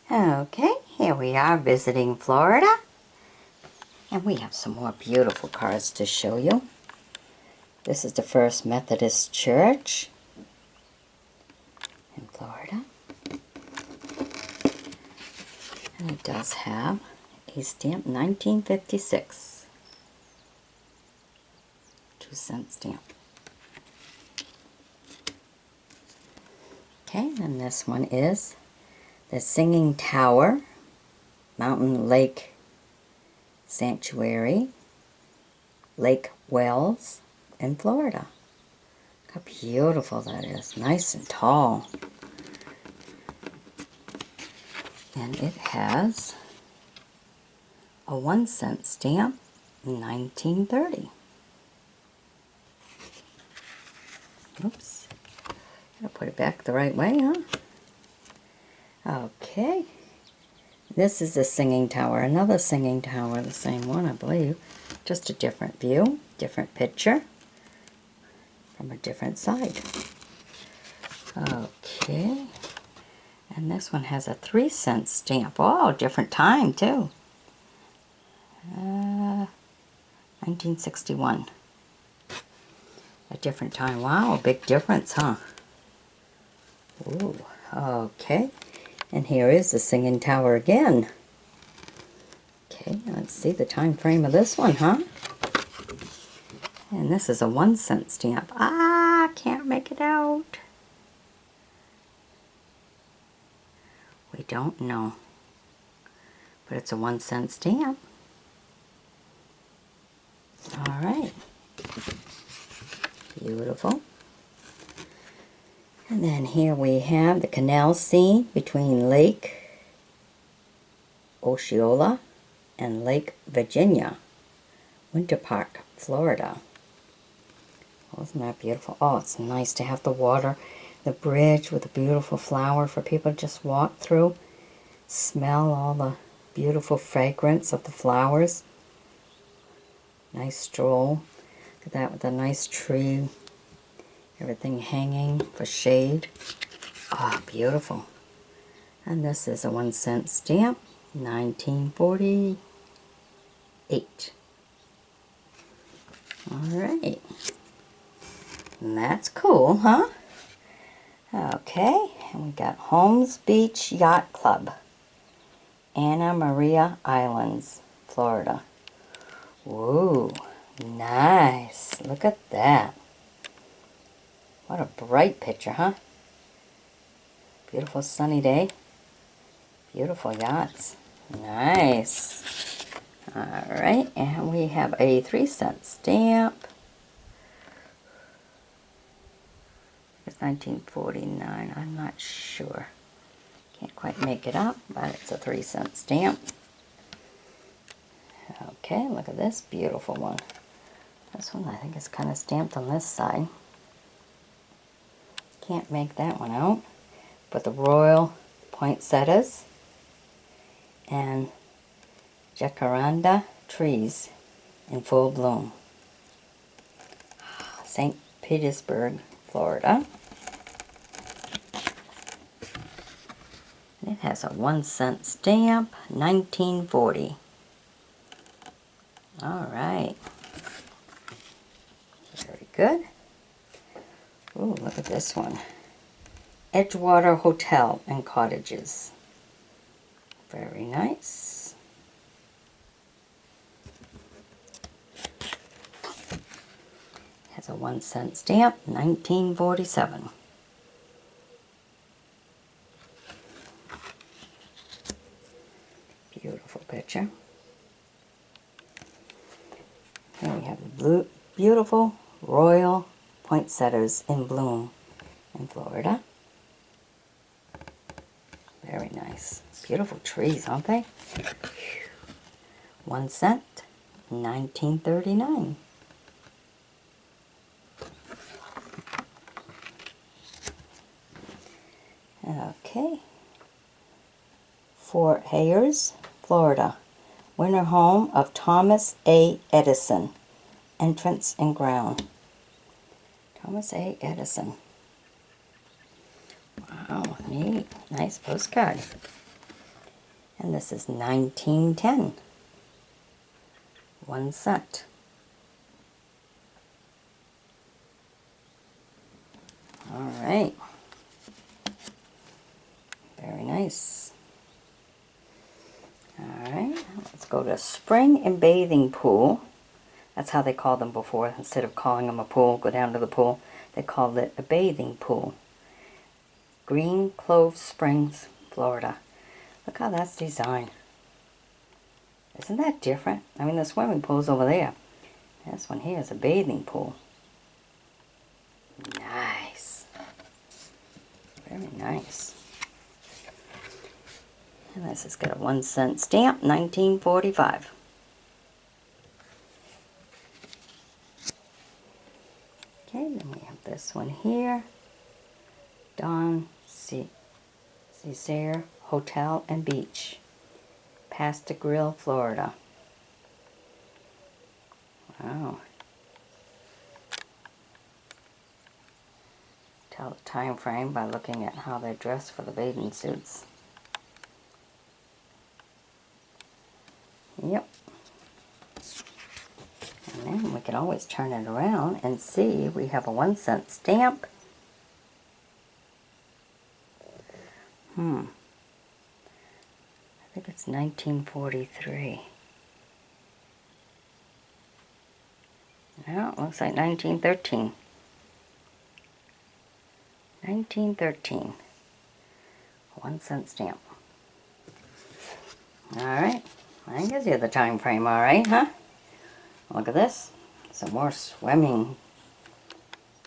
Okay, here we are visiting Florida, and we have some more beautiful cards to show you. This is the First Methodist Church in Florida, and it does have a stamp 1956, 2-cent stamp. Okay, and this one is the Singing Tower, Mountain Lake Sanctuary, Lake Wells in Florida. Look how beautiful that is. Nice and tall. And it has a 1-cent stamp, 1930. Oops. Gotta put it back the right way, huh? Okay. This is the Singing Tower. Another Singing Tower, the same one, I believe. Just a different view, different picture from a different side. Okay. And this one has a 3-cent stamp. Oh, different time, too. 1961. A different time. Wow, a big difference, huh? Ooh, okay. And here is the Singing Tower again. Okay, let's see the time frame of this one, huh? And this is a 1-cent stamp. Ah, can't make it out. We don't know. But it's a 1-cent stamp. All right. Beautiful. And then here we have the canal scene between Lake Osceola and Lake Virginia, Winter Park, Florida. Wasn't that beautiful? Oh, it's nice to have the water, the bridge with a beautiful flower for people to just walk through, smell all the beautiful fragrance of the flowers. Nice stroll. Look at that with a nice tree. Everything hanging for shade. Ah, beautiful. And this is a 1-cent stamp, 1948. Alright. And that's cool, huh? Okay, and we got Holmes Beach Yacht Club, Anna Maria Islands, Florida. Whoa, nice. Look at that. What a bright picture, huh? Beautiful sunny day. Beautiful yachts. Nice. Alright, and we have a 3-cent stamp. It's 1949. I'm not sure. Can't quite make it up, but it's a 3-cent stamp. Okay, look at this beautiful one. This one I think is kind of stamped on this side. Can't make that one out. But the Royal Poinsettias and jacaranda trees in full bloom. St. Petersburg, Florida. It has a 1-cent stamp, 1940. Alright. Very good. Ooh, look at this one. Edgewater Hotel and Cottages. Very nice. Has a 1-cent stamp, 1947. Beautiful picture. Here we have the beautiful Royal Poinsettias in bloom in Florida. Very nice. Beautiful trees, aren't they? 1 cent, 1939. Okay. Fort Hayers, Florida. Winter home of Thomas A. Edison. Entrance and ground. Thomas A. Edison. Wow, neat. Nice postcard. And this is 1910. 1 cent. All right. Very nice. All right, let's go to spring and bathing pool. That's how they called them before. Instead of calling them a pool, go down to the pool, they called it a bathing pool. Green Clove Springs, Florida. Look how that's designed. Isn't that different? I mean, the swimming pool's over there. This one here is a bathing pool. Nice. Very nice. And this has got a 1 cent stamp, 1945. Okay, then we have this one here. Don Cesare Hotel and Beach. Pasta Grill, Florida. Wow. Tell the time frame by looking at how they're dressed for the bathing suits. Yep. And then we can always turn it around and see we have a 1 cent stamp. I think it's 1943. No, it looks like 1913. 1913. 1 cent stamp. Alright. That gives you the time frame, alright, huh? Look at this. Some more swimming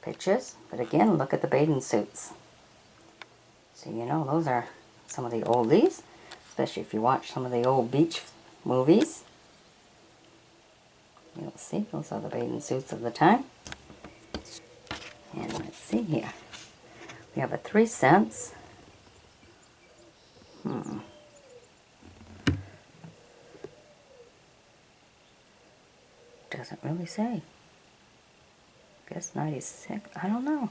pictures. But again, look at the bathing suits. So you know those are some of the oldies. Especially if you watch some of the old beach movies. You'll see those are the bathing suits of the time. And let's see here. We have a 3 cents. Doesn't really say. Guess 96. I don't know.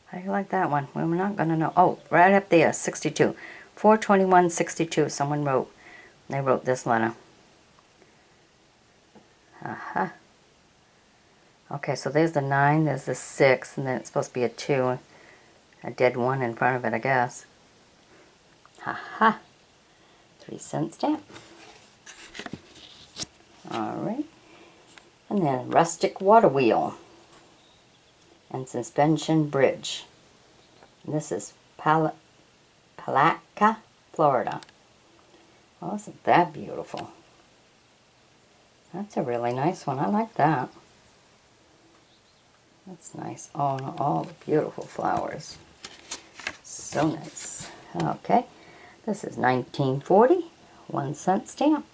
How do you like that one? Well, we're not going to know. Oh, right up there, 62. 4/21/62. Someone wrote. They wrote this letter. Aha. Okay, so there's the 9, there's the 6, and then it's supposed to be a 2. A dead 1 in front of it, I guess. Ha-ha. 3 cent stamp. Alright. And then rustic water wheel. And suspension bridge. And this is Palatka, Florida. Oh, isn't that beautiful? That's a really nice one. I like that. That's nice. Oh, all the beautiful flowers. So nice. Okay. This is 1940. 1 cent stamp.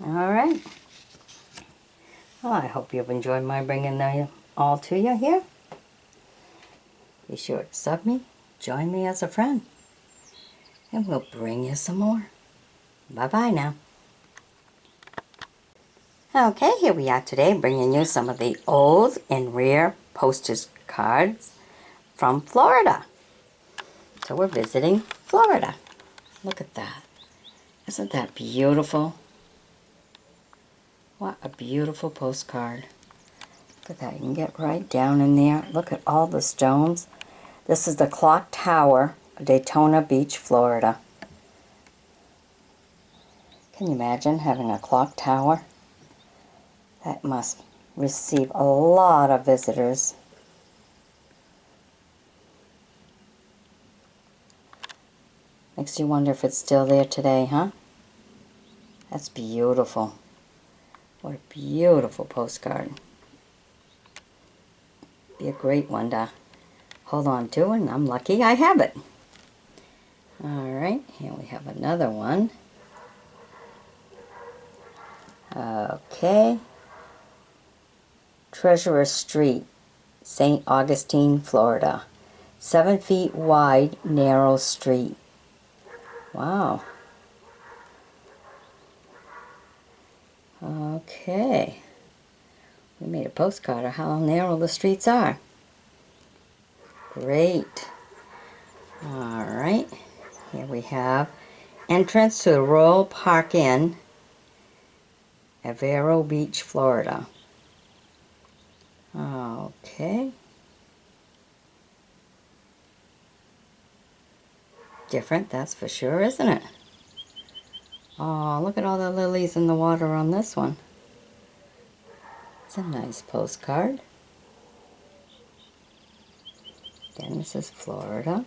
Alright. Well, I hope you've enjoyed my bringing them all to you here. Be sure to sub me. Join me as a friend. And we'll bring you some more. Bye-bye now. Okay, here we are today bringing you some of the old and rare postage cards from Florida. So we're visiting Florida. Look at that. Isn't that beautiful? What a beautiful postcard. Look at that. You can get right down in there. Look at all the stones. This is the Clock Tower, Daytona Beach, Florida. Can you imagine having a clock tower? That must receive a lot of visitors. Makes you wonder if it's still there today, huh? That's beautiful. What a beautiful postcard. Be a great one to hold on to, and I'm lucky I have it. Alright, here we have another one. Okay. Treasurer Street, St. Augustine, Florida. 7 feet wide, narrow street. Wow. Okay. We made a postcard of how narrow the streets are. Great. Alright. we have entrance to the Royal Park Inn at Vero Beach, Florida. Okay. Different, that's for sure, isn't it? Oh, look at all the lilies in the water on this one. It's a nice postcard. Again, this is Florida.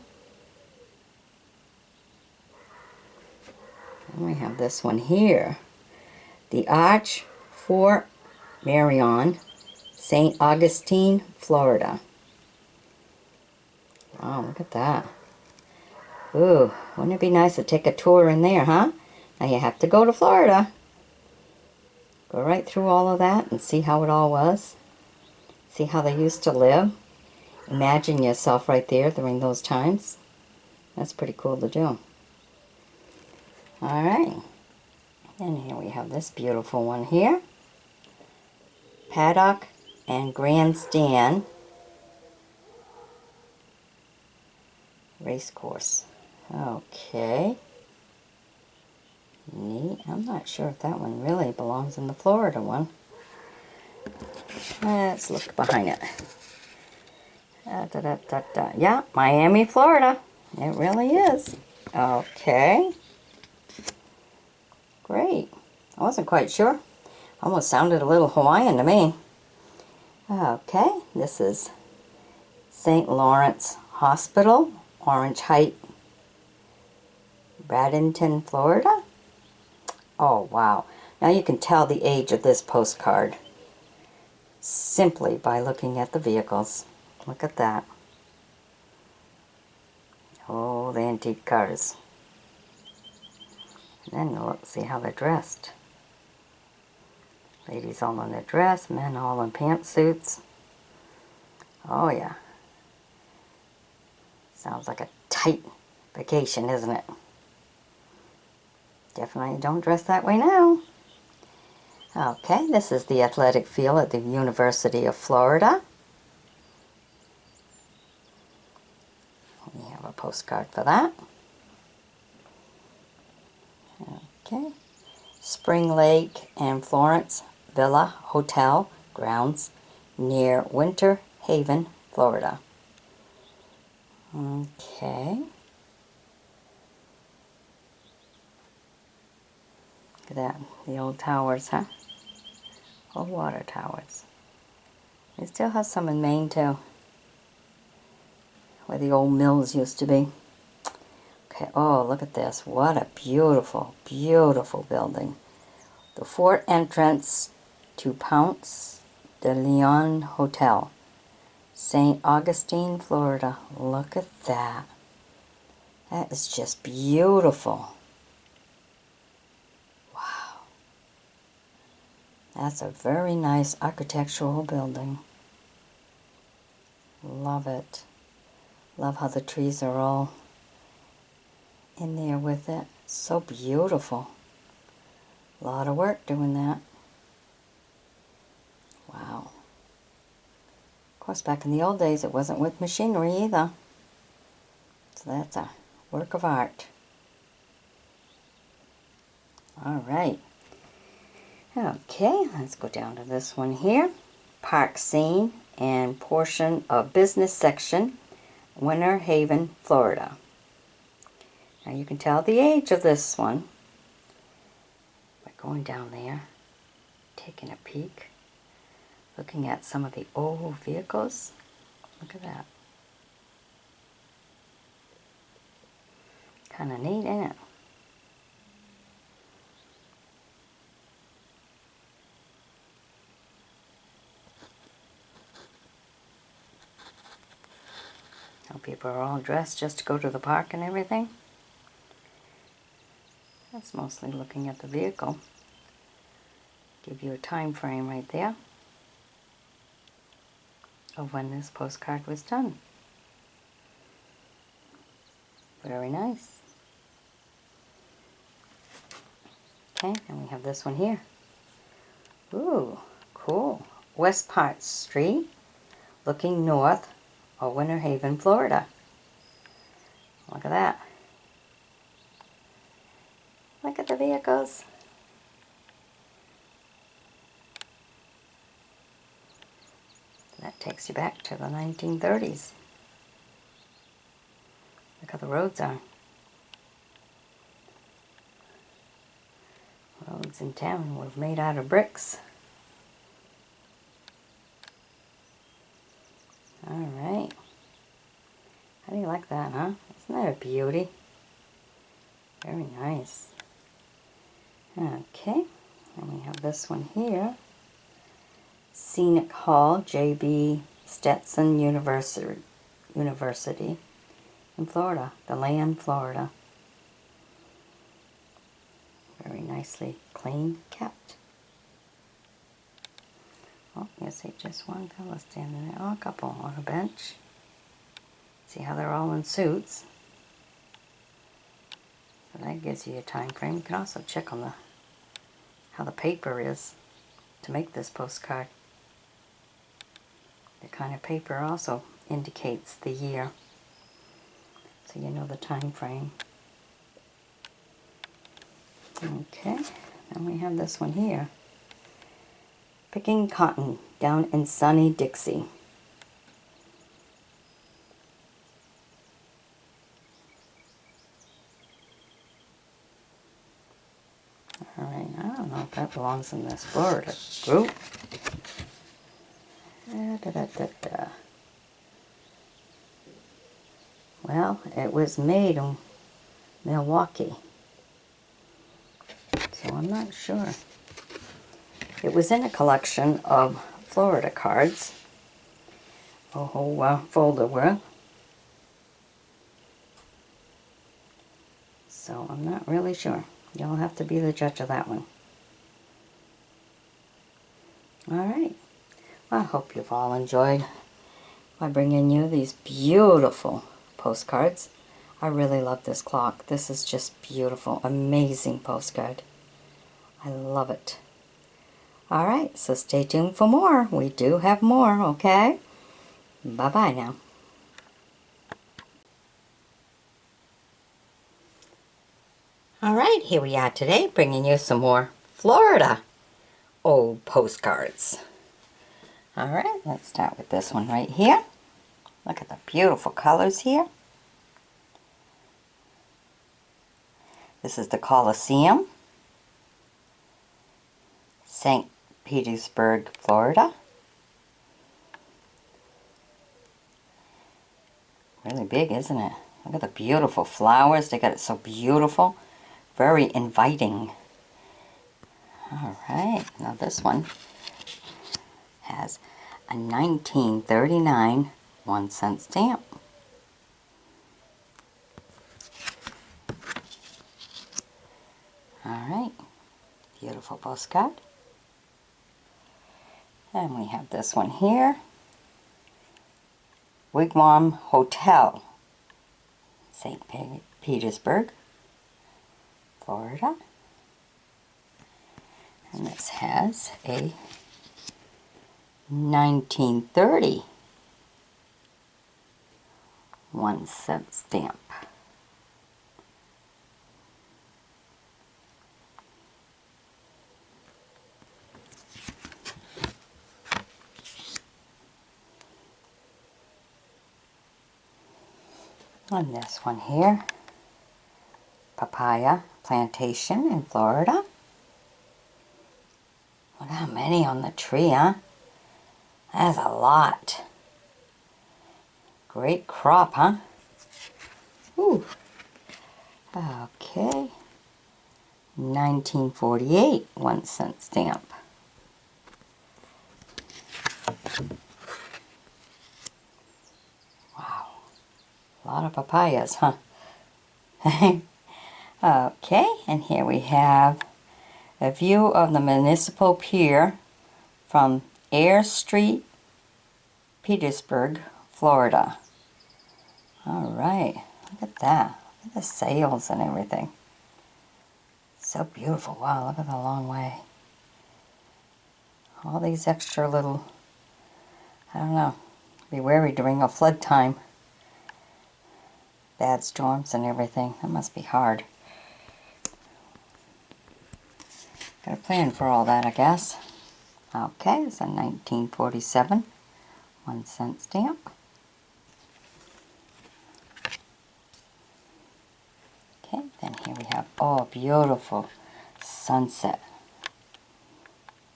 And we have this one here. The Arch Fort Marion, St. Augustine, Florida. Wow, look at that. Ooh, wouldn't it be nice to take a tour in there, huh? Now you have to go to Florida. Go right through all of that and see how it all was. See how they used to live. Imagine yourself right there during those times. That's pretty cool to do. Alright. And here we have this beautiful one here. Paddock and Grandstand Racecourse. Okay. Neat. I'm not sure if that one really belongs in the Florida one. Let's look behind it. Yeah, Miami, Florida. It really is. Okay. Great. I wasn't quite sure. Almost sounded a little Hawaiian to me. Okay, this is St. Lawrence Hospital, Orange Height, Bradenton, Florida. Oh, wow. Now you can tell the age of this postcard simply by looking at the vehicles. Look at that. Oh, the antique cars. And then look, see how they're dressed. Ladies all in their dress, men all in pantsuits. Oh, yeah. Sounds like a tight vacation, isn't it? Definitely don't dress that way now. Okay, this is the athletic field at the University of Florida. We have a postcard for that. Okay. Spring Lake and Florence Villa Hotel grounds near Winter Haven, Florida. Okay. Look at that, the old towers, huh? Old water towers. They still have some in Maine too, where the old mills used to be. Okay, oh, look at this. What a beautiful, beautiful building. The fort entrance to Ponce de Leon Hotel, St. Augustine, Florida. Look at that. That is just beautiful. Wow. That's a very nice architectural building. Love it. Love how the trees are all in there with it. It's so beautiful. A lot of work doing that. Wow. Of course, back in the old days, it wasn't with machinery either. So that's a work of art. All right. Okay, let's go down to this one here. Park scene and portion of business section, Winter Haven, Florida. Now you can tell the age of this one by going down there, taking a peek, looking at some of the old vehicles. Look at that. Kind of neat, ain't it? How people are all dressed just to go to the park and everything. That's mostly looking at the vehicle. Give you a time frame right there of when this postcard was done. Very nice. Okay, and we have this one here. Ooh, cool. West Part Street, looking north of Winter Haven, Florida. Look at that. there it goes. That takes you back to the 1930s. Look how the roads are. Roads in town were made out of bricks. Alright. How do you like that, huh? Isn't that a beauty? Very nice. Okay. And we have this one here. Scenic Hall, J.B. Stetson University in Florida, DeLand, Florida. Very nicely clean kept. Oh, you see just one fellow standing there. Oh, a couple on a bench. See how they're all in suits. So that gives you a time frame. You can also check on how the paper is to make this postcard. The kind of paper also indicates the year, so you know the time frame. Okay, then we have this one here. Picking cotton down in sunny Dixie. Alright, I don't know if that belongs in this Florida group. Well, it was made in Milwaukee, so I'm not sure. It was in a collection of Florida cards, a whole folder worth. So I'm not really sure. You'll have to be the judge of that one. Alright. Well, I hope you've all enjoyed by bringing you these beautiful postcards. I really love this clock. This is just beautiful. Amazing postcard. I love it. Alright, so stay tuned for more. We do have more, okay? Bye-bye now. Alright, here we are today bringing you some more Florida old postcards. Alright, let's start with this one right here. Look at the beautiful colors here. This is the Coliseum, St. Petersburg, Florida. Really big, isn't it? Look at the beautiful flowers. They got it so beautiful. Very inviting. Alright, now this one has a 1939 1-cent stamp. Alright, beautiful postcard. And we have this one here. Wigwam Hotel, St. Petersburg, Florida. And this has a 1930 1-cent stamp. And this one here, Papaya Plantation in Florida. Look how many on the tree, huh? That's a lot. Great crop, huh? Ooh. Okay. 1948 1-cent stamp. Wow. A lot of papayas, huh? Okay, and here we have a view of the municipal pier from Air Street, Petersburg, Florida. Alright, look at that. Look at the sails and everything. So beautiful. Wow, look at the long way. All these extra little, I don't know, be wary during a flood time. Bad storms and everything. That must be hard. Got a plan for all that, I guess. Okay, it's a 1947 1-cent stamp. Okay, then here we have, oh, beautiful sunset.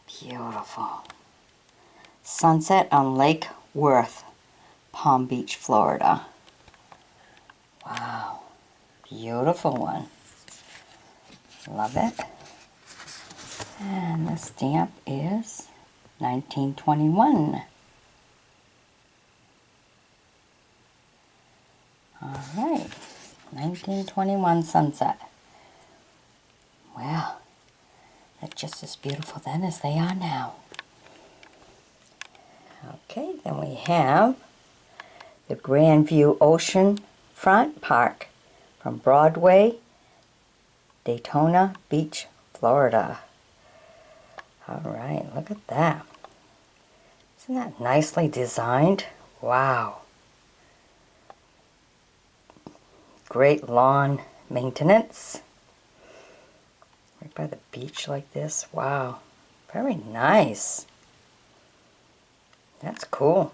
Beautiful. Sunset on Lake Worth, Palm Beach, Florida. Wow. Beautiful one. Love it. And the stamp is 1921. Alright. 1921 sunset. Well, they're just as beautiful then as they are now. Okay, then we have the Grandview Ocean Front Park from Broadway, Daytona Beach, Florida. Alright, look at that. Isn't that nicely designed? Wow. Great lawn maintenance. Right by the beach like this. Wow. Very nice. That's cool.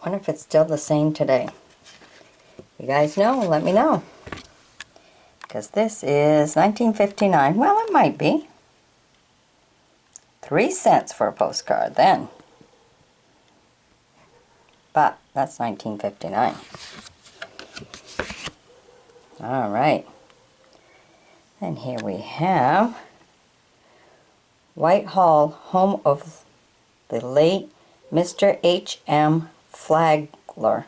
Wonder if it's still the same today. You guys know? Let me know. Because this is 1959. Well, it might be. 3 cents for a postcard then. But that's 1959. Alright. And here we have Whitehall, home of the late Mr. H.M. Flagler,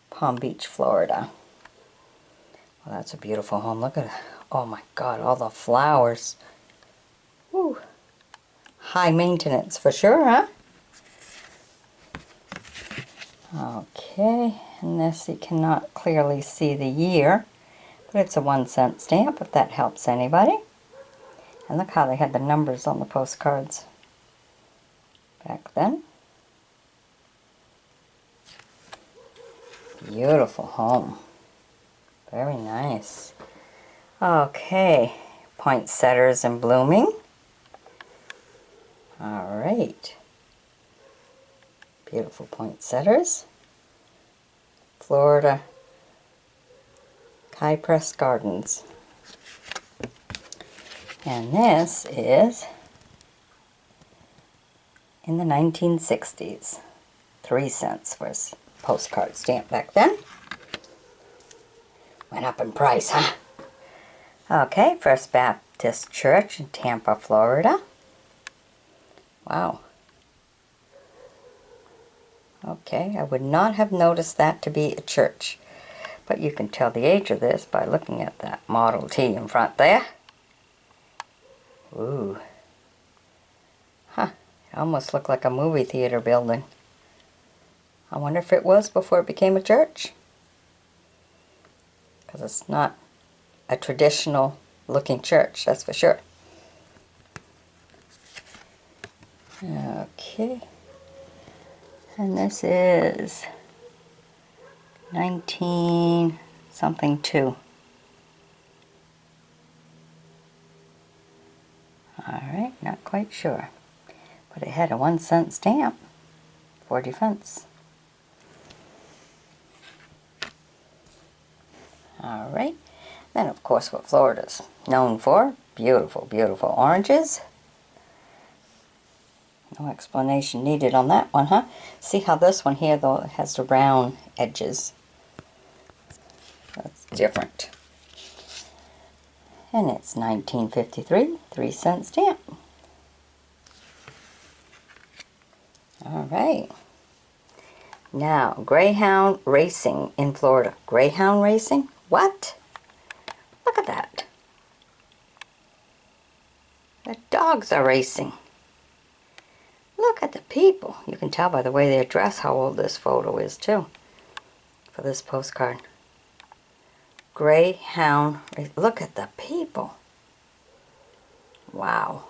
Palm Beach, Florida. Well, that's a beautiful home. Look at it. Oh my God, all the flowers. Woo. High maintenance for sure, huh? Okay, and this you cannot clearly see the year, but it's a 1-cent stamp if that helps anybody. And look how they had the numbers on the postcards back then. Beautiful home. Very nice. Okay, poinsettias in blooming. Alright. Beautiful poinsettias. Florida Cypress Gardens. And this is in the 1960s. 3 cents was a postcard stamp back then. Went up in price, huh? Okay, First Baptist Church in Tampa, Florida. Wow. Okay, I would not have noticed that to be a church. But you can tell the age of this by looking at that Model T in front there. Ooh. Huh. It almost looked like a movie theater building. I wonder if it was before it became a church. Because it's not a traditional looking church, that's for sure. Okay. And this is 19 something 2. Alright, not quite sure. But it had a 1-cent stamp for defense. Alright. Then of course what Florida's known for. Beautiful, beautiful oranges. No explanation needed on that one, huh? See how this one here, though, has the round edges. That's different. And it's 1953, 3-cent stamp. Alright. Now, Greyhound Racing in Florida. Greyhound Racing? What? Look at that. The dogs are racing. Look at the people. You can tell by the way they dress how old this photo is, too, for this postcard. Greyhound. Look at the people. Wow.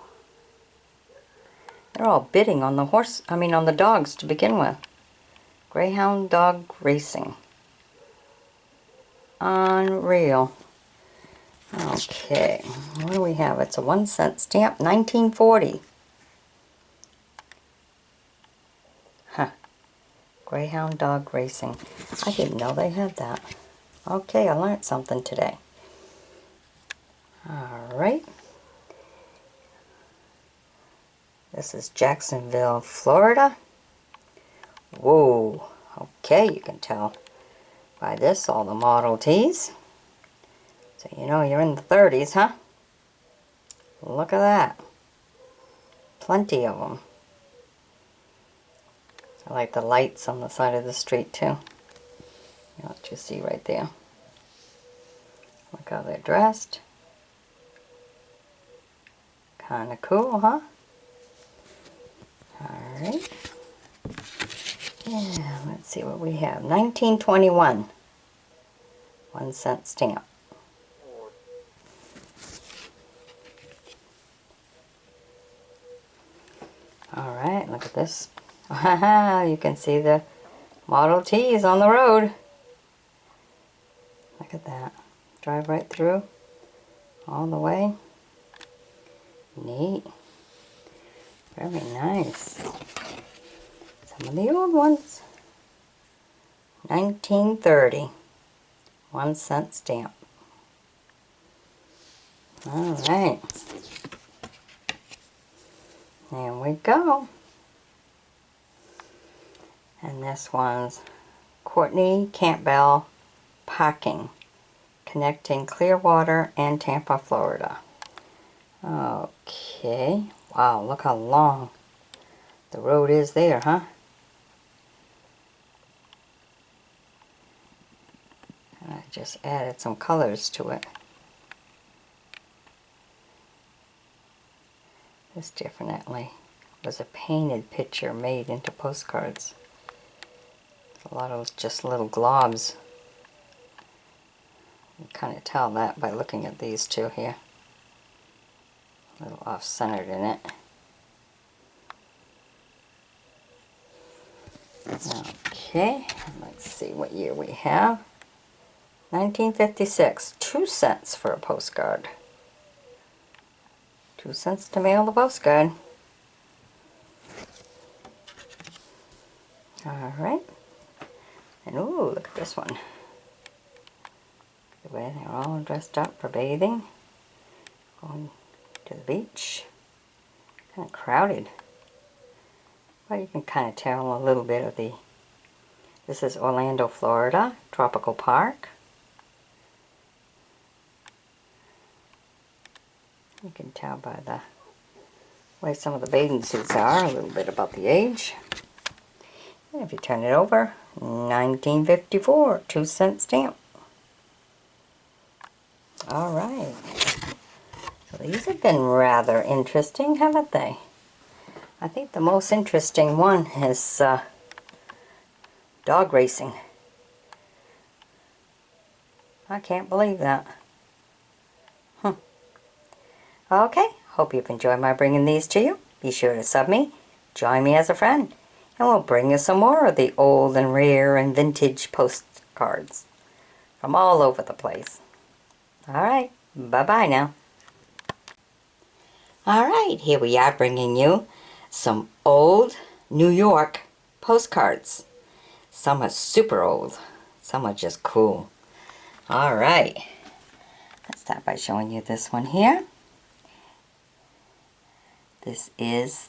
They're all bidding on the on the dogs to begin with. Greyhound dog racing. Unreal. Okay, what do we have? It's a 1-cent stamp, 1940. Huh. Greyhound dog racing. I didn't know they had that. Okay, I learned something today. Alright. This is Jacksonville, Florida. Whoa. Okay, you can tell by this all the Model Ts. So you know you're in the 30s, huh? Look at that. Plenty of them. I like the lights on the side of the street too. What you see right there. Look how they're dressed. Kinda cool, huh? Alright. Yeah, let's see what we have. 1921. 1-cent stamp. Alright, look at this. You can see the Model Ts on the road. Look at that. Drive right through. All the way. Neat. Very nice. Some of the old ones. 1930. 1-cent stamp. Alright. There we go. And this one's Courtney Campbell Packing, connecting Clearwater and Tampa, Florida. Okay. Wow, look how long the road is there, huh? And I just added some colors to it. This definitely was a painted picture made into postcards. A lot of just little globs. You kind of tell that by looking at these two here. A little off-centered in it. Okay, let's see what year we have. 1956, 2 cents for a postcard. 2 cents to mail the postcard. Alright. And ooh, look at this one. The way they're all dressed up for bathing. Going to the beach. Kind of crowded. But you can kind of tell a little bit of the... This is Orlando, Florida, Tropical Park. You can tell by the way some of the bathing suits are, a little bit about the age. And if you turn it over, 1954, 2 cent stamp. Alright. So these have been rather interesting, haven't they? I think the most interesting one is dog racing. I can't believe that. Okay, hope you've enjoyed my bringing these to you. Be sure to sub me, join me as a friend, and we'll bring you some more of the old and rare and vintage postcards from all over the place. Alright, bye-bye now. Alright, here we are bringing you some old New York postcards. Some are super old, some are just cool. Alright, let's start by showing you this one here. This is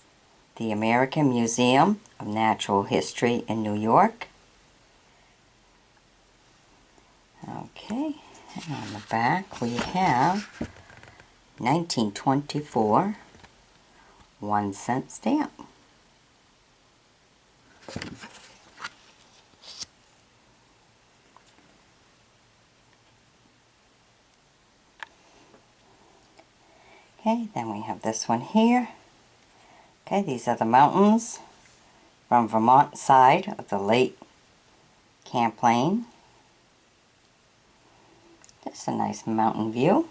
the American Museum of Natural History in New York. Okay, and on the back we have 1924 1 cent stamp. Okay, then we have this one here. Okay, these are the mountains from Vermont side of the Lake Champlain. Just a nice mountain view.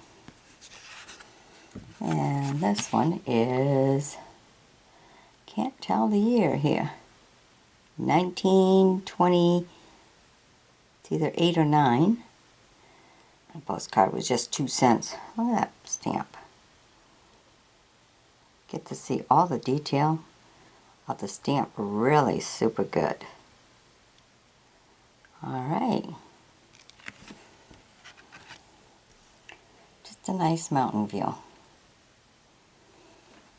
And this one is, can't tell the year here, 1920, it's either 8 or 9. The postcard was just 2 cents. Look at that stamp. Get to see all the detail of the stamp. Really super good. Alright. Just a nice mountain view.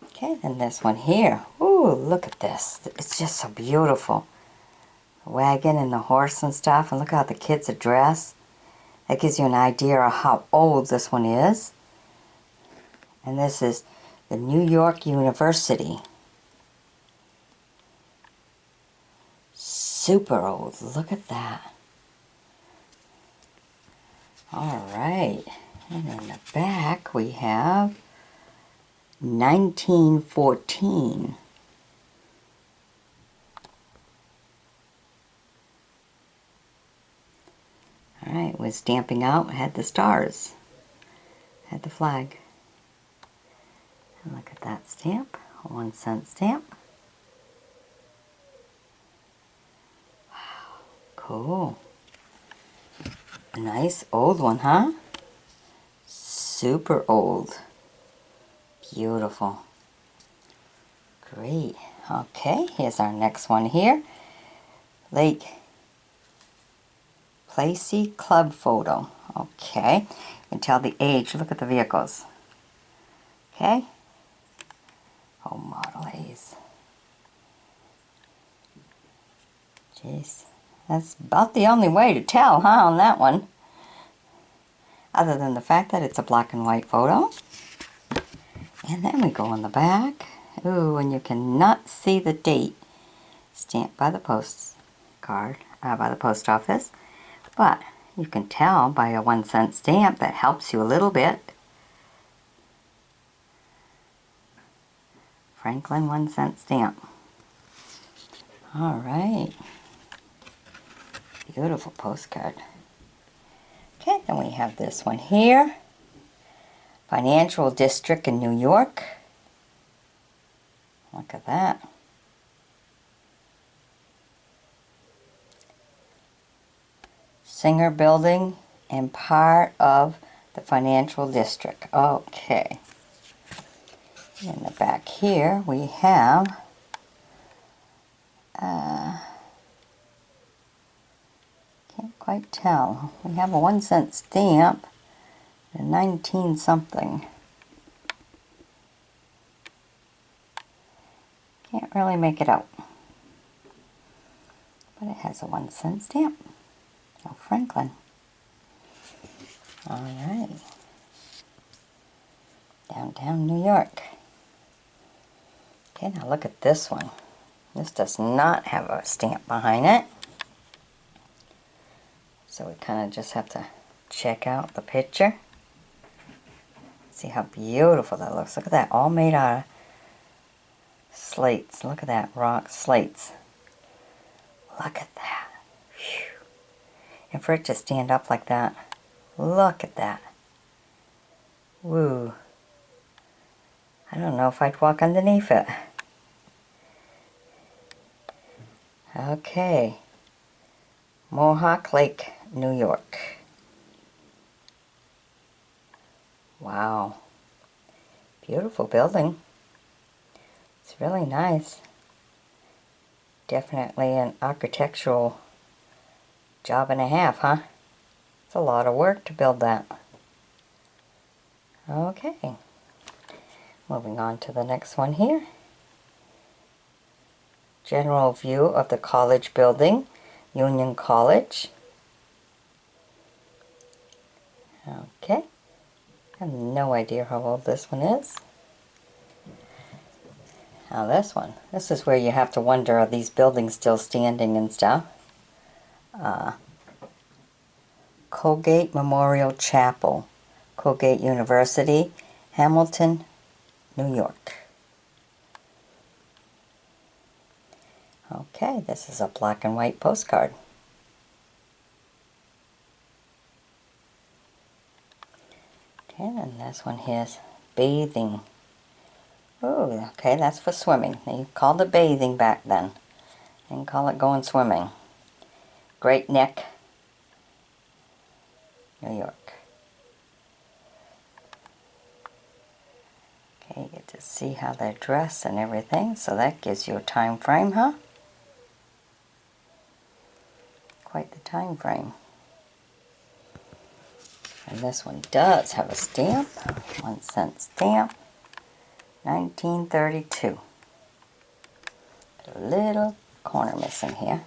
Okay, then this one here. Ooh, look at this. It's just so beautiful. The wagon and the horse and stuff. And look how the kids are dressed. That gives you an idea of how old this one is. And this is the New York University. Super old. Look at that. Alright. And in the back we have 1914. Alright, was stamping out, had the stars, had the flag. And look at that stamp, a 1 cent stamp. Wow, cool. A nice old one, huh? Super old. Beautiful. Great. Okay, here's our next one here. Lake Placey Club photo. Okay, you can tell the age. Look at the vehicles. Okay. Oh, Model A's. Jeez. That's about the only way to tell, huh, on that one. Other than the fact that it's a black and white photo. And then we go on the back. Ooh, and you cannot see the date. Stamped by the postcard, by the post office. But you can tell by a 1 cent stamp. That helps you a little bit. Franklin 1 cent stamp. Alright. Beautiful postcard. Okay, then we have this one here. Financial District in New York. Look at that. Singer Building and part of the Financial District. Okay. In the back here we have can't quite tell. We have a 1 cent stamp, a 19 something. Can't really make it out. But it has a 1 cent stamp. Oh, Franklin. Alright. Downtown New York. Okay, now look at this one. This does not have a stamp behind it. So we kind of just have to check out the picture. See how beautiful that looks. Look at that, all made out of slates. Look at that, rock slates. Look at that. Whew. And for it to stand up like that, look at that. Woo. I don't know if I'd walk underneath it. Okay. Mohawk Lake, New York. Wow. Beautiful building. It's really nice. Definitely an architectural job and a half, huh? It's a lot of work to build that. Okay. Moving on to the next one here. General view of the college building, Union College. Okay. I have no idea how old this one is. Now this one. This is where you have to wonder, are these buildings still standing and stuff? Colgate Memorial Chapel, Colgate University, Hamilton, New York. Okay, this is a black and white postcard. Okay, and this one here's bathing. Oh, okay, that's for swimming. They called it bathing back then. They didn't call it going swimming. Great Neck, New York. see how they're dressed and everything, so that gives you a time frame, huh? Quite the time frame. And this one does have a stamp, 1 cent stamp, 1932. A little corner missing here,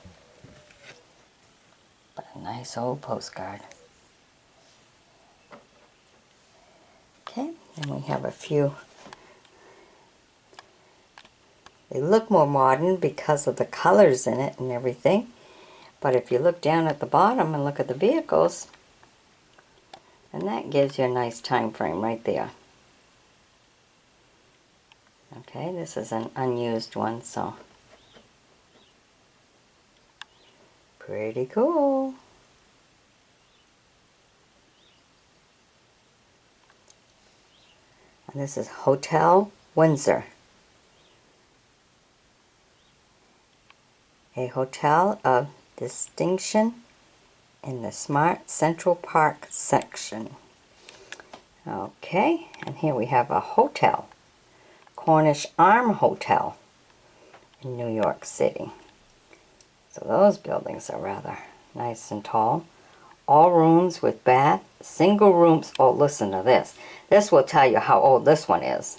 but a nice old postcard. Okay, then we have a few. They look more modern because of the colors in it and everything. But if you look down at the bottom and look at the vehicles, then that gives you a nice time frame right there. Okay, this is an unused one, so pretty cool. And this is Hotel Windsor. A hotel of distinction in the Smart Central Park section. Okay, and here we have a hotel, Cornish Arm Hotel in New York City. So those buildings are rather nice and tall. All rooms with bath, single rooms. Oh, listen to this. This will tell you how old this one is.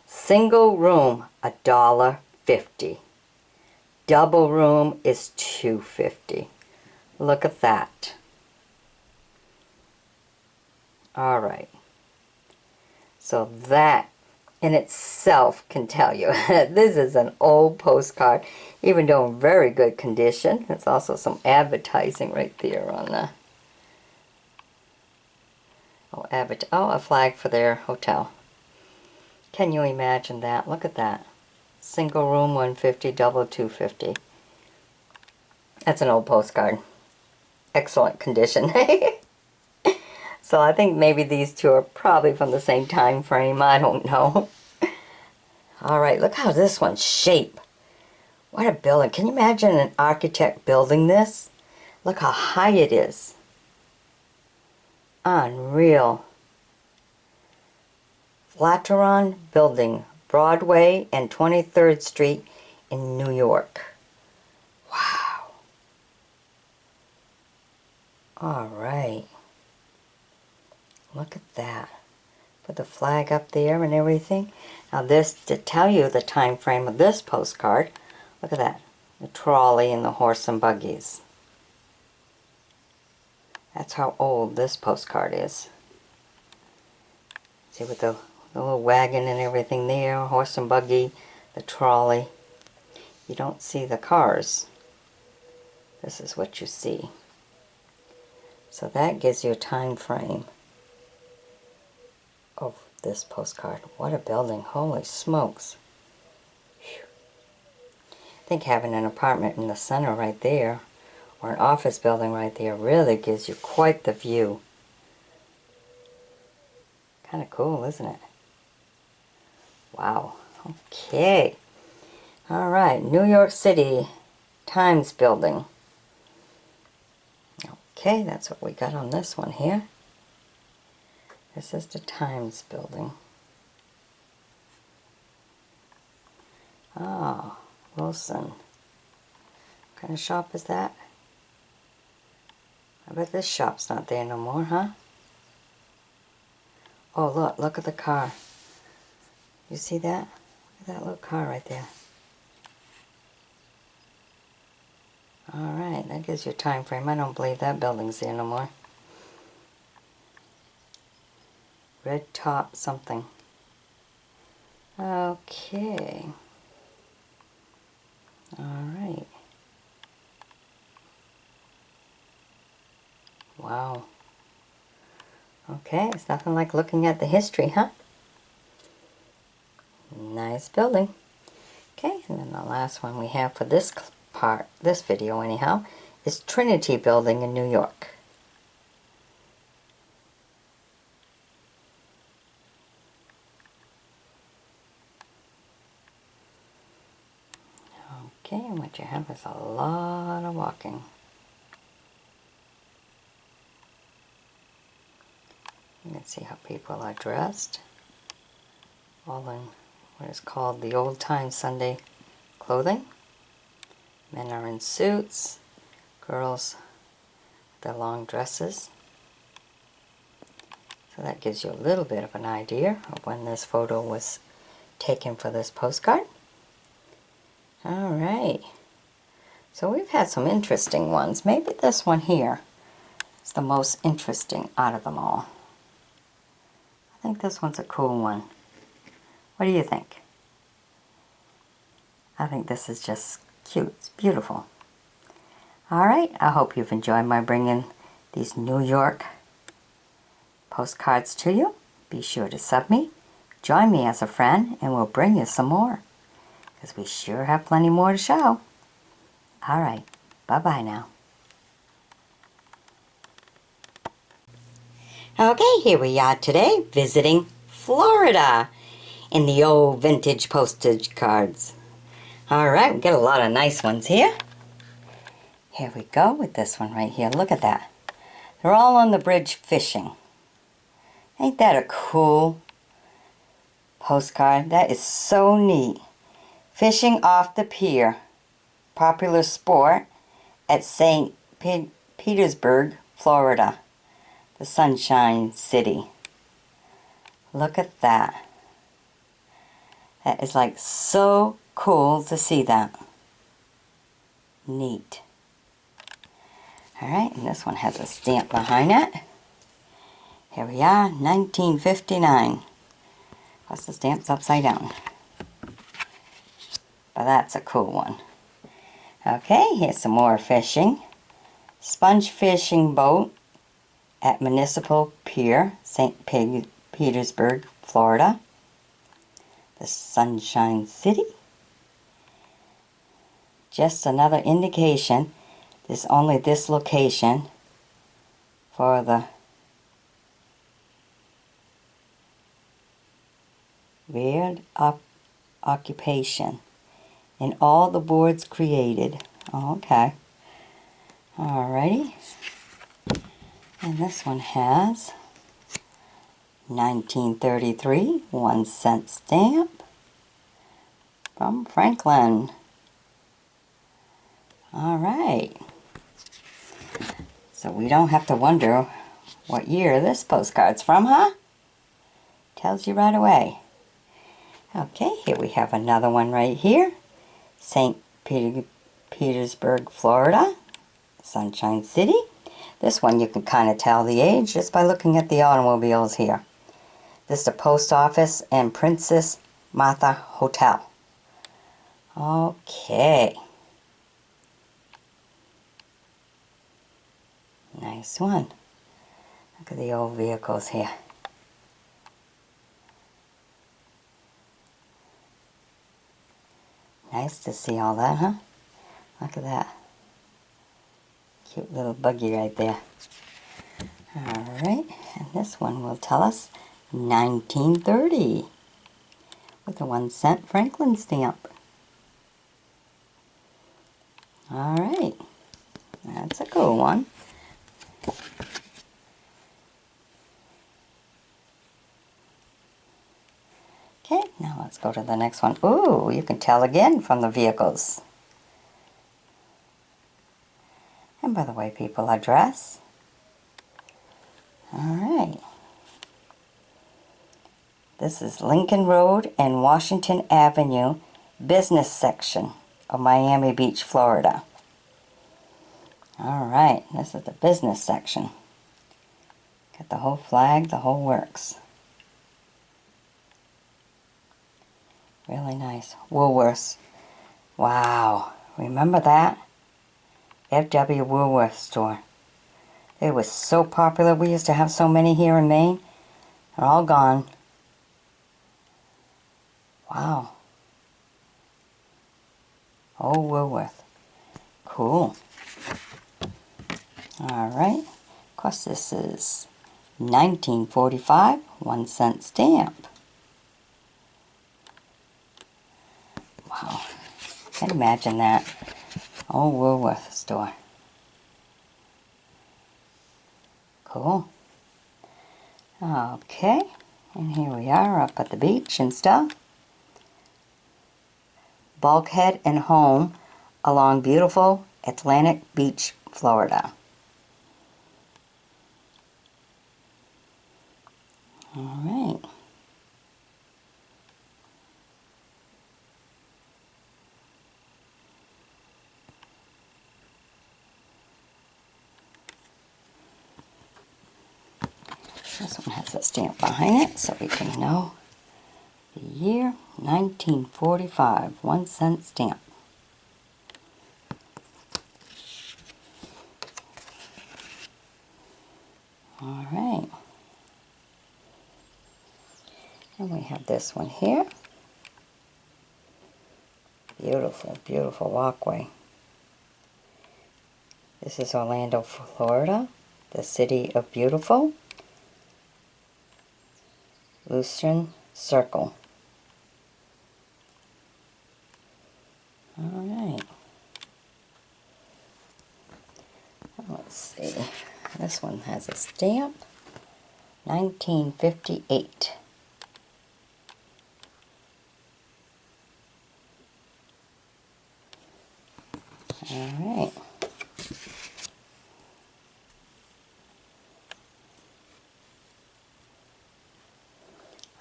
Single room, $1.50. Double room is $2.50. Look at that. All right. So that in itself can tell you this is an old postcard, even though in very good condition. There's also some advertising right there on the a flag for their hotel. Can you imagine that? Look at that. Single room $150, double $250. That's an old postcard. Excellent condition. So I think maybe these two are probably from the same time frame. I don't know. All right, look how this one's shaped. What a building. Can you imagine an architect building this? Look how high it is. Unreal. Flatiron Building, Broadway and 23rd Street in New York. Wow. All right. Look at that. Put the flag up there and everything. Now this, to tell you the time frame of this postcard, look at that. The trolley and the horse and buggies. That's how old this postcard is. See, with the little wagon and everything there, horse and buggy, the trolley. You don't see the cars. This is what you see. So that gives you a time frame of this postcard. What a building. Holy smokes. Whew. I think having an apartment in the center right there, or an office building right there, really gives you quite the view. Kind of cool, isn't it? Wow. Okay. All right. New York City Times Building. Okay, that's what we got on this one here. This is the Times Building. Oh, Wilson. What kind of shop is that? I bet this shop's not there no more, huh? Oh, look at the car. You see that? Look at that little car right there. Alright, that gives you a time frame. I don't believe that building's there no more. Red top something. Okay. Alright. Wow. Okay, it's nothing like looking at the history, huh? Nice building. Okay, and then the last one we have for this part, this video anyhow, is Trinity Building in New York. Okay, and what you have is a lot of walking. You can see how people are dressed, all in what is called the old time Sunday clothing. Men are in suits, girls their long dresses. So that gives you a little bit of an idea of when this photo was taken for this postcard. Alright, so we've had some interesting ones. Maybe this one here is the most interesting out of them all. I think this one's a cool one. What do you think? I think this is just cute. It's beautiful. Alright, I hope you've enjoyed my bringing these New York postcards to you. Be sure to sub me, join me as a friend, and we'll bring you some more, because we sure have plenty more to show. Alright, bye-bye now. Okay, here we are today, visiting Florida in the old vintage postage cards. Alright, we get a lot of nice ones here. Here we go with this one right here. Look at that. They're all on the bridge fishing. Ain't that a cool postcard? That is so neat. Fishing off the pier. Popular sport at St. Petersburg, Florida. The Sunshine City. Look at that. That is like so cool to see that. Neat. Alright, and this one has a stamp behind it. Here we are, 1959. Plus the stamp's upside down. But that's a cool one. Okay, here's some more fishing. Sponge fishing boat at Municipal Pier, St. Petersburg, Florida. The Sunshine City. Just another indication there's only this location for the weird occupation in all the boards created. Oh, okay. Alrighty. And this one has 1933 1-cent stamp from Franklin. Alright. So we don't have to wonder what year this postcard's from, huh? Tells you right away. Okay, here we have another one right here. St. Petersburg, Florida. Sunshine City. This one you can kind of tell the age just by looking at the automobiles here. This is the post office and Princess Martha Hotel. Okay. Nice one. Look at the old vehicles here. Nice to see all that, huh? Look at that. Cute little buggy right there. Alright, and this one will tell us 1930 with a 1-cent Franklin stamp. Alright, that's a cool one. Okay, now let's go to the next one. Ooh, you can tell again from the vehicles. And by the way people are dressed. Alright. This is Lincoln Road and Washington Avenue business section of Miami Beach, Florida. Alright, this is the business section. Got the whole flag, the whole works. Really nice. Woolworths. Wow. Remember that? F.W. Woolworth store. It was so popular. We used to have so many here in Maine. They're all gone. Wow. Oh, Woolworth. Cool. Alright. Of course, this is 1945 1-cent stamp. Wow. Can't imagine that. Oh, Woolworth store. Cool. Okay. And here we are up at the beach and stuff. Bulkhead and home along beautiful Atlantic Beach, Florida. All right. This one has a stamp behind it so we can know the year. 1945, 1-cent stamp. All right. And we have this one here. Beautiful, beautiful walkway. This is Orlando, Florida, the city of beautiful. Lutheran Circle. All right. Let's see. This one has a stamp. 1958. All right.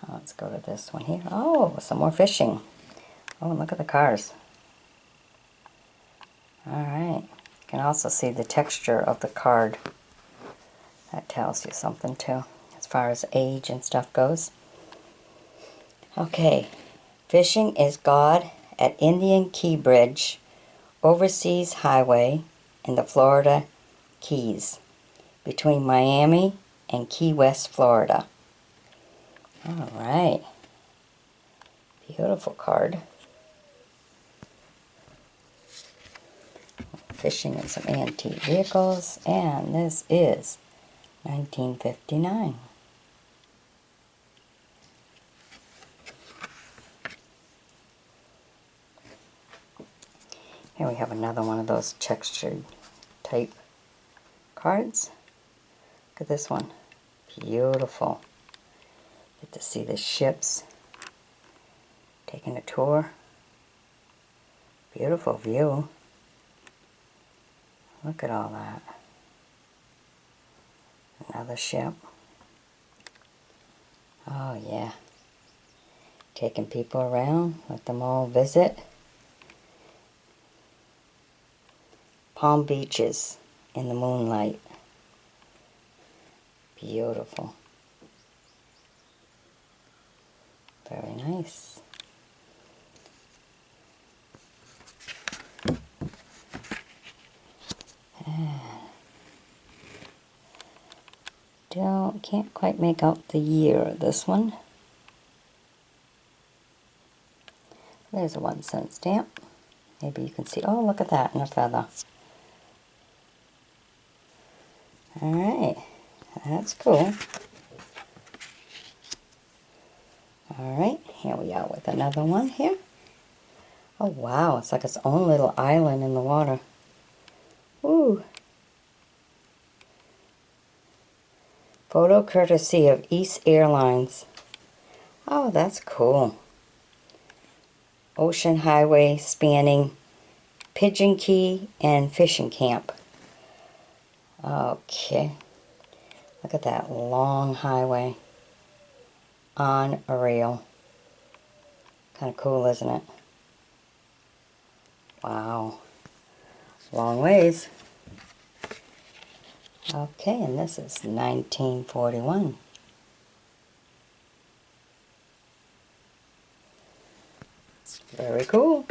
Let's go to this one here. Oh, some more fishing. Oh, look at the cars. All right. You can also see the texture of the card. That tells you something too, as far as age and stuff goes. Okay. Fishing is God at Indian Key Bridge, Overseas Highway in the Florida Keys, between Miami and Key West, Florida. All right. Beautiful card. Fishing in some antique vehicles, and this is 1959. Here we have another one of those textured type cards. Look at this one. Beautiful. Get to see the ships taking a tour. Beautiful view. Look at all that. Another ship. Oh yeah. Taking people around, let them all visit. Palm beaches in the moonlight. Beautiful. Very nice. Can't quite make out the year of this one. There's a 1-cent stamp. Maybe you can see, oh look at that, and a feather. Alright, that's cool. Alright, here we are with another one here. Oh wow, it's like its own little island in the water. Ooh. Photo courtesy of East Airlines. Oh, that's cool. Ocean highway spanning Pigeon Key and Fishing Camp. Okay. Look at that long highway on a rail. Kind of cool, isn't it? Wow. Long ways. Okay, and this is 1941. Very cool.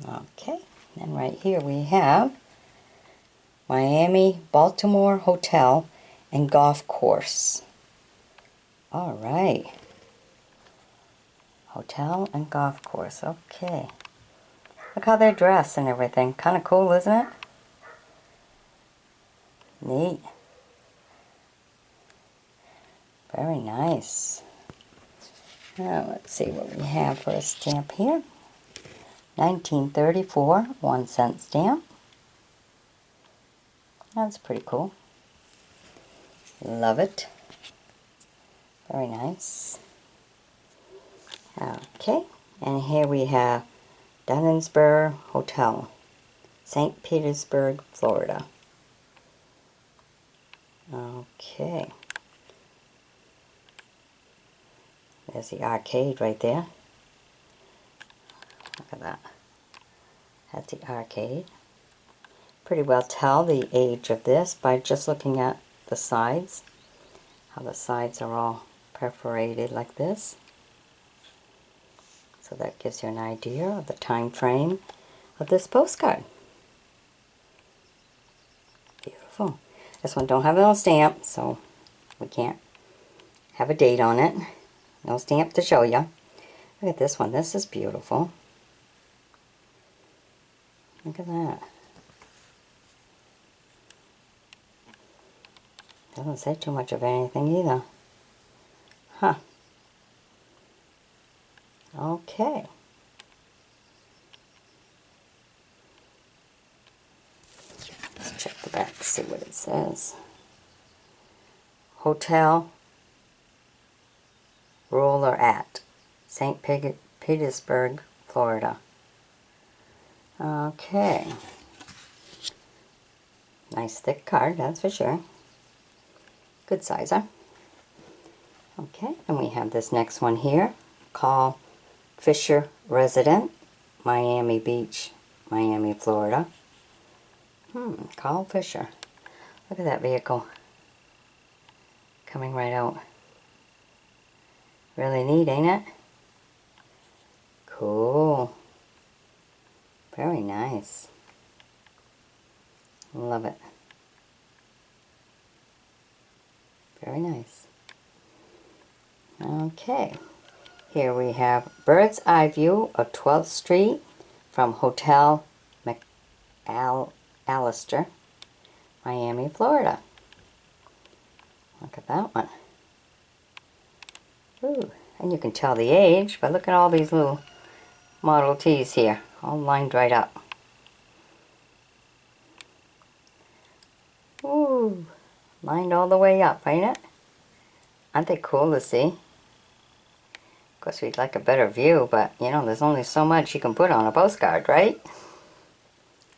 Okay, and right here we have Miami Baltimore Hotel and Golf Course. All right. Hotel and golf course. Okay. Look how they dress and everything. Kind of cool, isn't it? Neat. Very nice. Now let's see what we have for a stamp here. 1934, 1-cent stamp. That's pretty cool. Love it. Very nice. Okay, And here we have Dunsborough Hotel, St. Petersburg, Florida. Okay. There's the arcade right there. Look at that. That's the arcade. Pretty well tell the age of this by just looking at the sides. How the sides are all perforated like this. So that gives you an idea of the time frame of this postcard. Beautiful. This one don't have no stamp, so we can't have a date on it. No stamp to show you. Look at this one. This is beautiful. Look at that. Doesn't say too much of anything either. Huh. Okay. Let's check the back to see what it says. Hotel Roller at St. Petersburg, Florida. Okay. Nice thick card, that's for sure. Good sizer. Okay, and we have this next one here. Call Fisher Resident, Miami Beach, Miami, Florida. Carl Fisher. Look at that vehicle. Coming right out. Really neat, ain't it? Cool. Very nice. Love it. Very nice. Okay. Here we have bird's eye view of 12th Street from Hotel McAllister, Miami, Florida. Look at that one. Ooh, and you can tell the age, but look at all these little Model Ts here, all lined right up. Ooh, lined all the way up, ain't it? Aren't they cool to see? Of course, we'd like a better view, but, you know, there's only so much you can put on a postcard, right?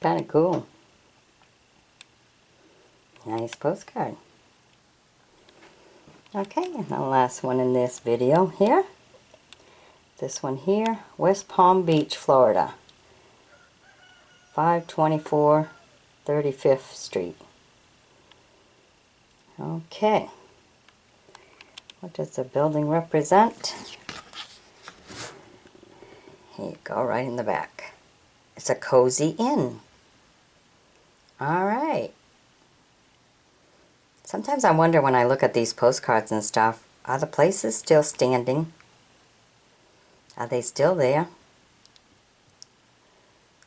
Kind of cool. Nice postcard. Okay, and the last one in this video here. This one here, West Palm Beach, Florida. 524 35th Street. Okay. What does the building represent? Here you go, right in the back. It's a cozy inn. Alright. Sometimes I wonder when I look at these postcards and stuff, are the places still standing? Are they still there?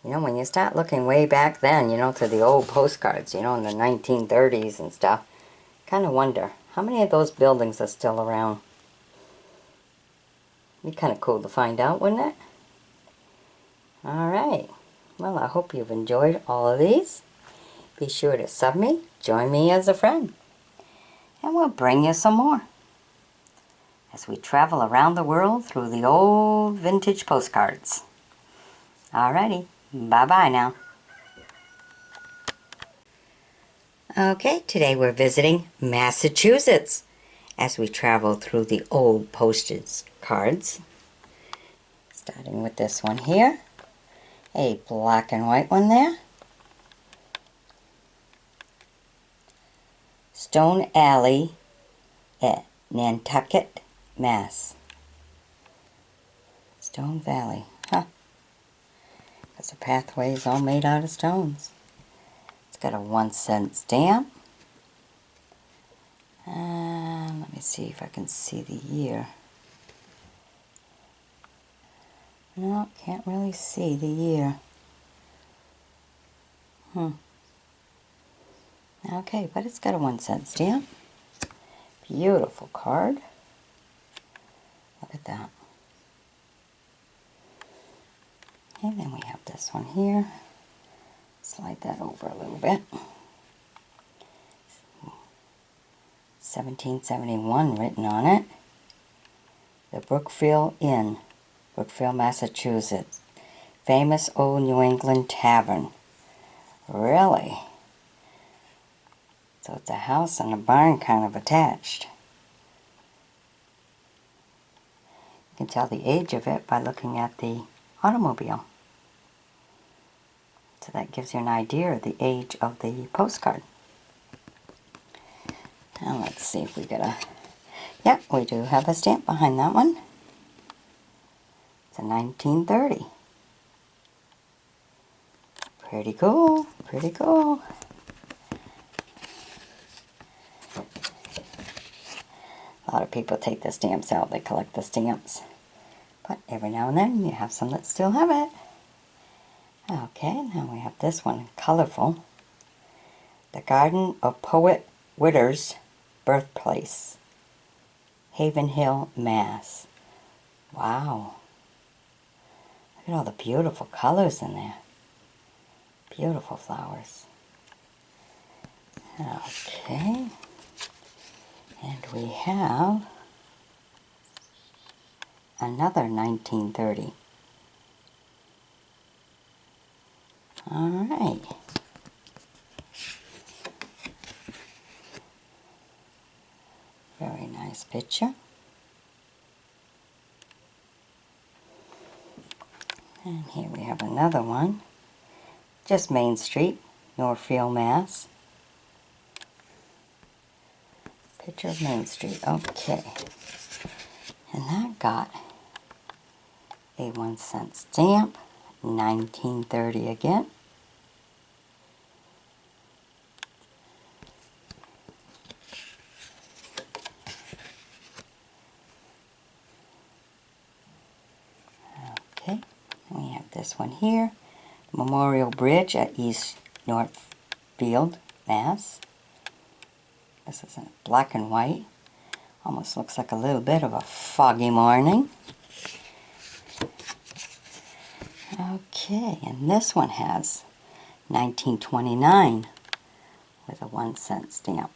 You know, when you start looking way back then, you know, to the old postcards, you know, in the 1930s and stuff, kind of wonder, how many of those buildings are still around? Be kind of cool to find out, wouldn't it? Alright. Well, I hope you've enjoyed all of these. Be sure to sub me, join me as a friend, and we'll bring you some more as we travel around the world through the old vintage postcards. Alrighty, bye-bye now. Okay, today we're visiting Massachusetts as we travel through the old postage cards. Starting with this one here, a black and white one there. Stone Alley at Nantucket, Mass. Stone Valley, huh? Because the pathway is all made out of stones. It's got a 1-cent stamp. And let me see if I can see the year. No, can't really see the year. Okay, but it's got a 1-cent stamp. Beautiful card. Look at that. And then we have this one here. Slide that over a little bit. 1771 written on it. The Brookfield Inn, Brookfield, Massachusetts. Famous old New England tavern. Really? So it's a house and a barn kind of attached. You can tell the age of it by looking at the automobile. So that gives you an idea of the age of the postcard. Now let's see if we get a... Yeah, we do have a stamp behind that one. It's a 1930. Pretty cool, pretty cool. A lot of people take the stamps out, they collect the stamps. But every now and then you have some that still have it. Okay, now we have this one, colorful. The Garden of Poet Whittier's Birthplace. Haven Hill, Mass. Wow. Look at all the beautiful colors in there. Beautiful flowers. Okay. And we have another 1930. All right. Very nice picture. And here we have another one. Just Main Street, Northfield, Mass. Picture of Main Street. Okay. And that got a 1-cent stamp. 1930 again. Okay, and we have this one here. Memorial Bridge at East Northfield, Mass. This is in black and white. Almost looks like a little bit of a foggy morning. Okay, and this one has 1929 with a 1-cent stamp.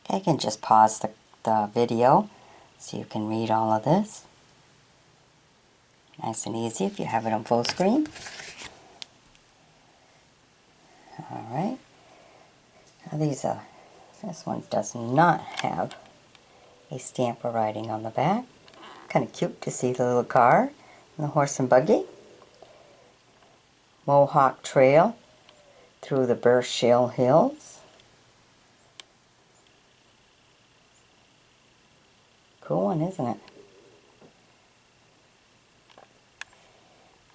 Okay, you can just pause the video so you can read all of this. Nice and easy if you have it on full screen. Alright. Now this one does not have a stamp or writing on the back. Kind of cute to see the little car and the horse and buggy. Mohawk Trail through the Burchill Hills. Cool one, isn't it?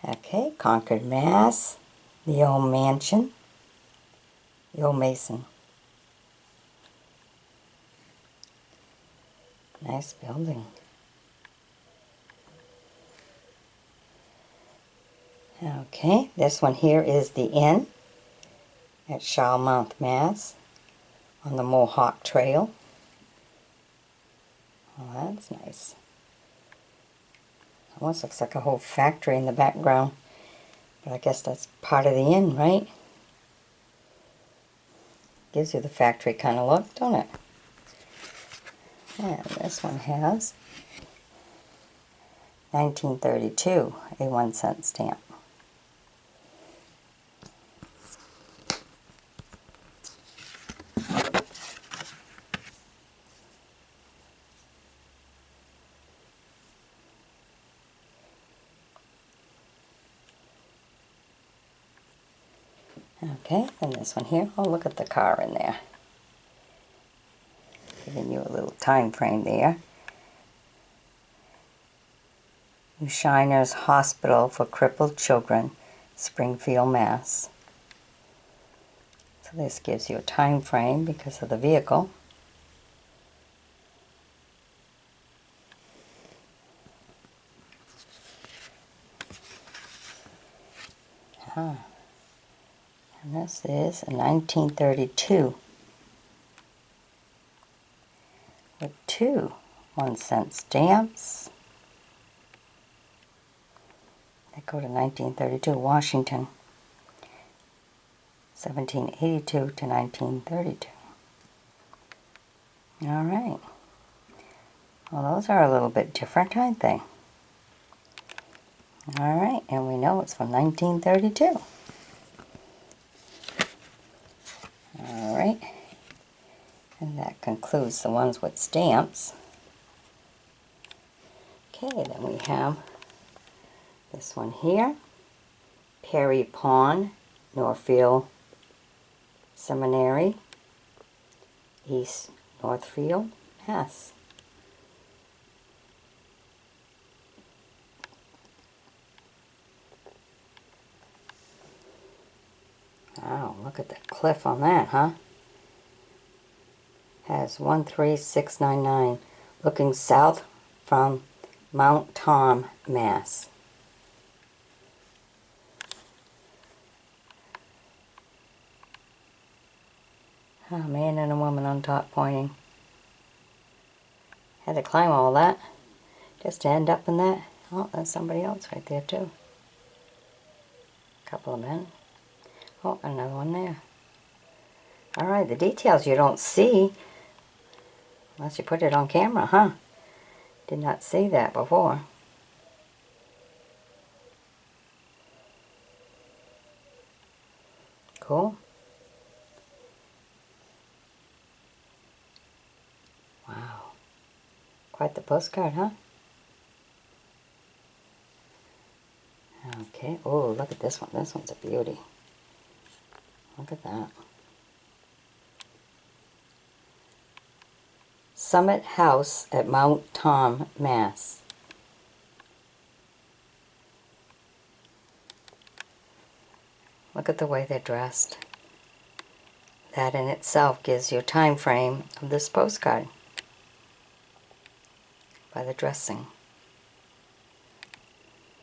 Okay, Concord, Mass. The old mansion. The old Mason. Nice building. Okay, this one here is the inn at Charlemont, Mass. On the Mohawk Trail. Oh, that's nice. Almost looks like a whole factory in the background. But I guess that's part of the inn, right? Gives you the factory kind of look, don't it? And this one has 1932, a 1-cent stamp. Okay, and this one here, oh look at the car in there. Giving you a little time frame there. New Shiners Hospital for Crippled Children, Springfield, Mass. So this gives you a time frame because of the vehicle. And this is a 1932 with two 1-cent stamps. They go to 1932, Washington, 1782 to 1932. All right. Well, those are a little bit different, aren't they? All right, and we know it's from 1932. All right, and that concludes the ones with stamps. Okay, then we have this one here, Perry Pond, Northfield Seminary, East Northfield, Mass. Wow, look at the cliff on that, huh? Has 13699, looking south from Mount Tom, Mass. A man and a woman on top pointing. Had to climb all that just to end up in that. Oh, there's somebody else right there too. A couple of men. Oh, another one there. Alright, the details you don't see unless you put it on camera, huh? Did not see that before. Cool. Wow. Quite the postcard, huh? Okay. Oh, look at this one. This one's a beauty. Look at that. Summit House at Mount Tom, Mass. Look at the way they're dressed. That in itself gives you a time frame of this postcard by the dressing.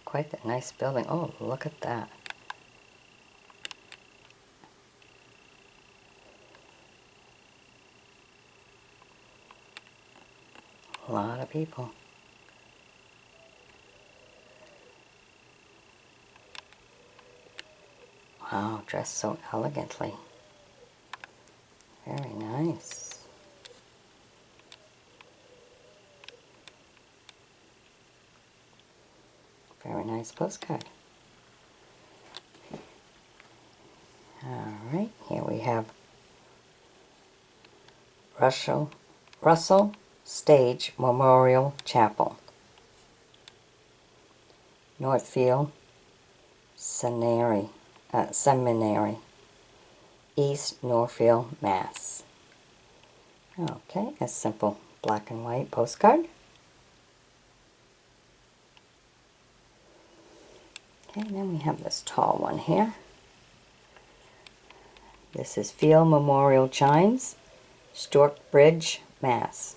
Quite a nice building. Oh, look at that. A lot of people. Wow, dressed so elegantly. Very nice. Very nice postcard. Alright, here we have Russell Stage Memorial Chapel, Northfield Seminary, East Northfield, Mass. Okay, a simple black and white postcard. Okay, then we have this tall one here. This is Field Memorial Chimes, Stockbridge, Mass.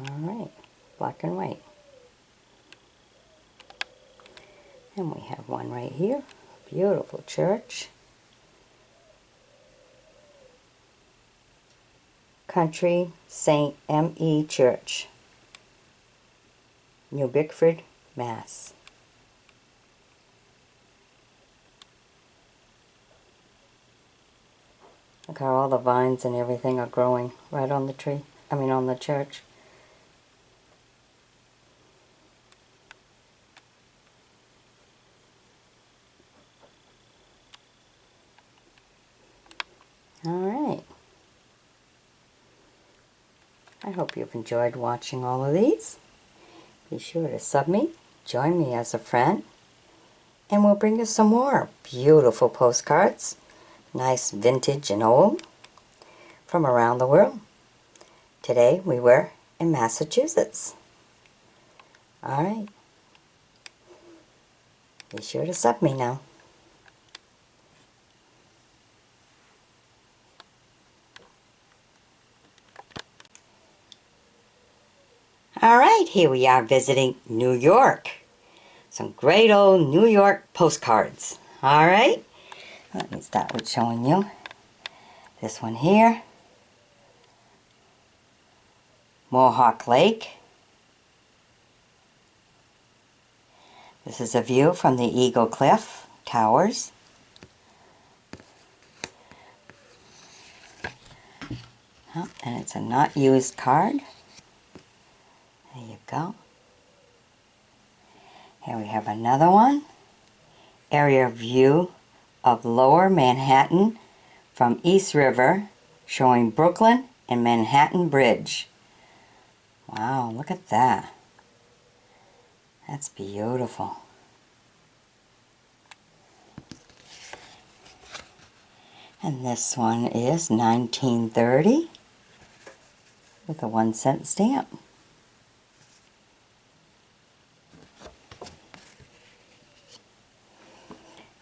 Alright, black and white. And we have one right here, beautiful church. Country St. M.E. Church, New Bickford, Mass. Look how all the vines and everything are growing right on the tree, on the church. Alright. I hope you've enjoyed watching all of these. Be sure to sub me, join me as a friend, and we'll bring you some more beautiful postcards, nice vintage and old, from around the world. Today we were in Massachusetts. Alright. Be sure to sub me now. Alright, here we are visiting New York. Some great old New York postcards. Alright, let me start with showing you this one here. Mohawk Lake. This is a view from the Eagle Cliff Towers. Oh, and it's a not used card. There you go. Here we have another one. Area view of Lower Manhattan from East River, showing Brooklyn and Manhattan Bridge. Wow, look at that. That's beautiful. And this one is 1930 with a 1-cent stamp.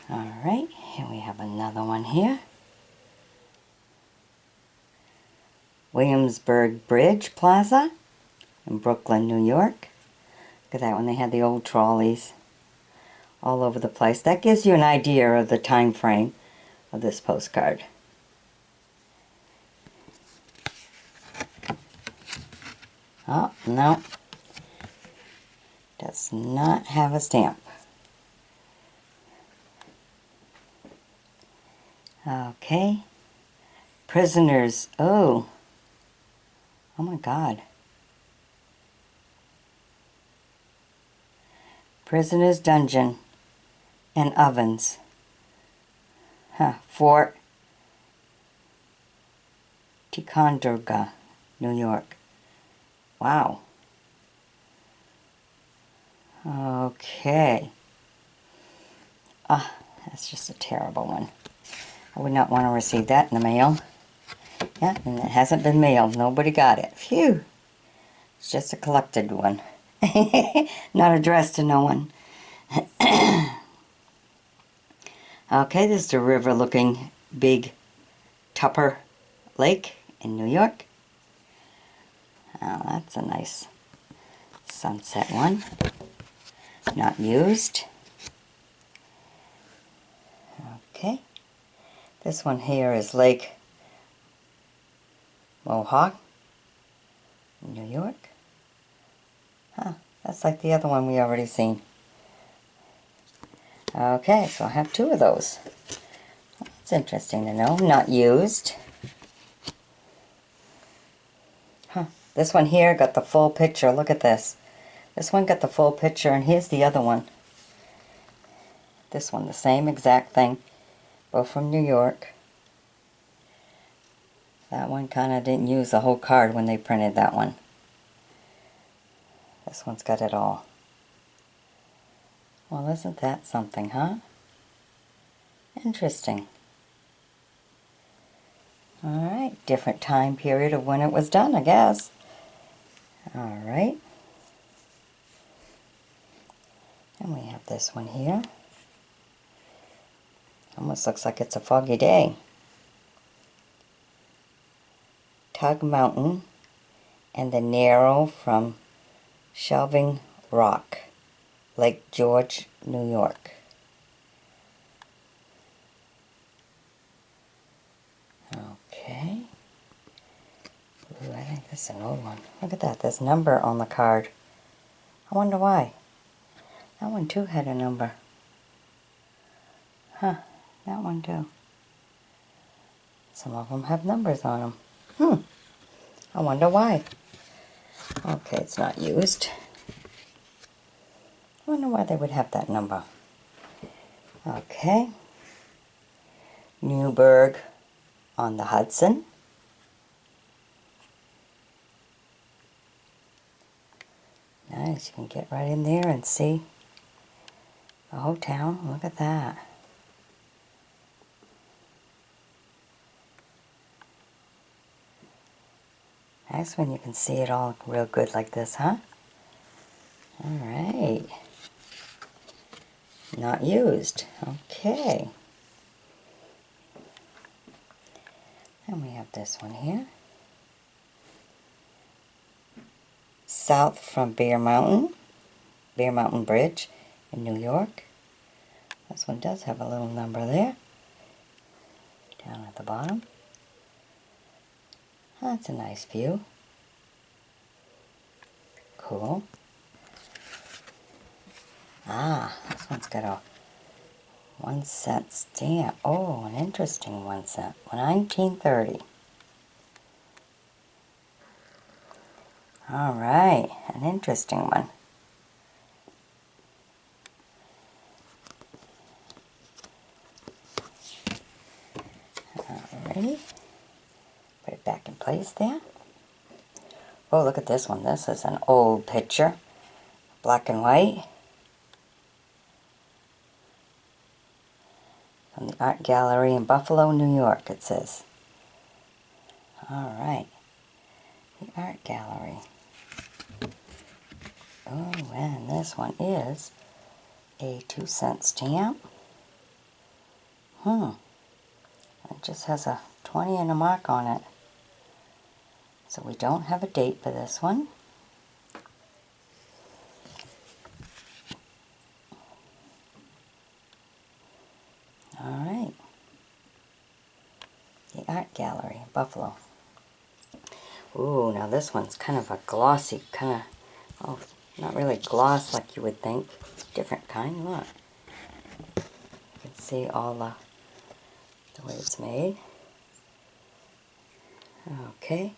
Alright, here we have another one here. Williamsburg Bridge Plaza in Brooklyn, New York. Look at that one, they had the old trolleys all over the place. That gives you an idea of the time frame of this postcard. Oh, no. Does not have a stamp. Okay. Prisoners. Oh. Oh my God. Prisoners Dungeon and Ovens. Fort Ticonderoga, New York. Wow. Okay. Ah, that's just a terrible one. I would not want to receive that in the mail. Yeah, and it hasn't been mailed. Nobody got it. Phew. It's just a collected one. Not addressed to no one. Okay, this is the river looking Big Tupper Lake in New York. Oh, that's a nice sunset one. Not used. Okay. This one here is Lake Mohawk, New York. Huh, that's like the other one we already seen. Okay, so I have two of those. That's interesting to know. Not used. Huh, this one here got the full picture. Look at this. This one got the full picture, and here's the other one. This one, the same exact thing. Both from New York. That one kind of didn't use the whole card when they printed that one. This one's got it all. Well, isn't that something, huh? Interesting. Alright, different time period of when it was done, I guess. Alright. And we have this one here. Almost looks like it's a foggy day. Tug Mountain and the Narrow from Shelving Rock, Lake George, New York. Okay. Ooh, I think this is an old one. Look at that, there's a number on the card. I wonder why. That one too had a number. Huh, that one too. Some of them have numbers on them. I wonder why. Okay, it's not used. I wonder why they would have that number. Okay. Newburgh on the Hudson. Nice, you can get right in there and see the whole town. Look at that. Nice when you can see it all real good like this, huh? Alright. Not used. Okay. And we have this one here. South from Bear Mountain Bridge in New York. This one does have a little number there. Down at the bottom. That's a nice view. Cool. Ah, this one's got a 1 cent stamp. Oh, an interesting 1 cent. 1930. All right, an interesting one. Alrighty. Put it back in place there. Oh, look at this one. This is an old picture. Black and white. From the Art Gallery in Buffalo, New York, it says. Alright. The Art Gallery. Oh, and this one is a 2 cent stamp. It just has a 20 and a mark on it. So we don't have a date for this one. Alright. The Art Gallery, Buffalo. Ooh, now this one's kind of a glossy, kind of, oh, not really gloss like you would think. Different kind, look. You can see all the way it's made. Okay.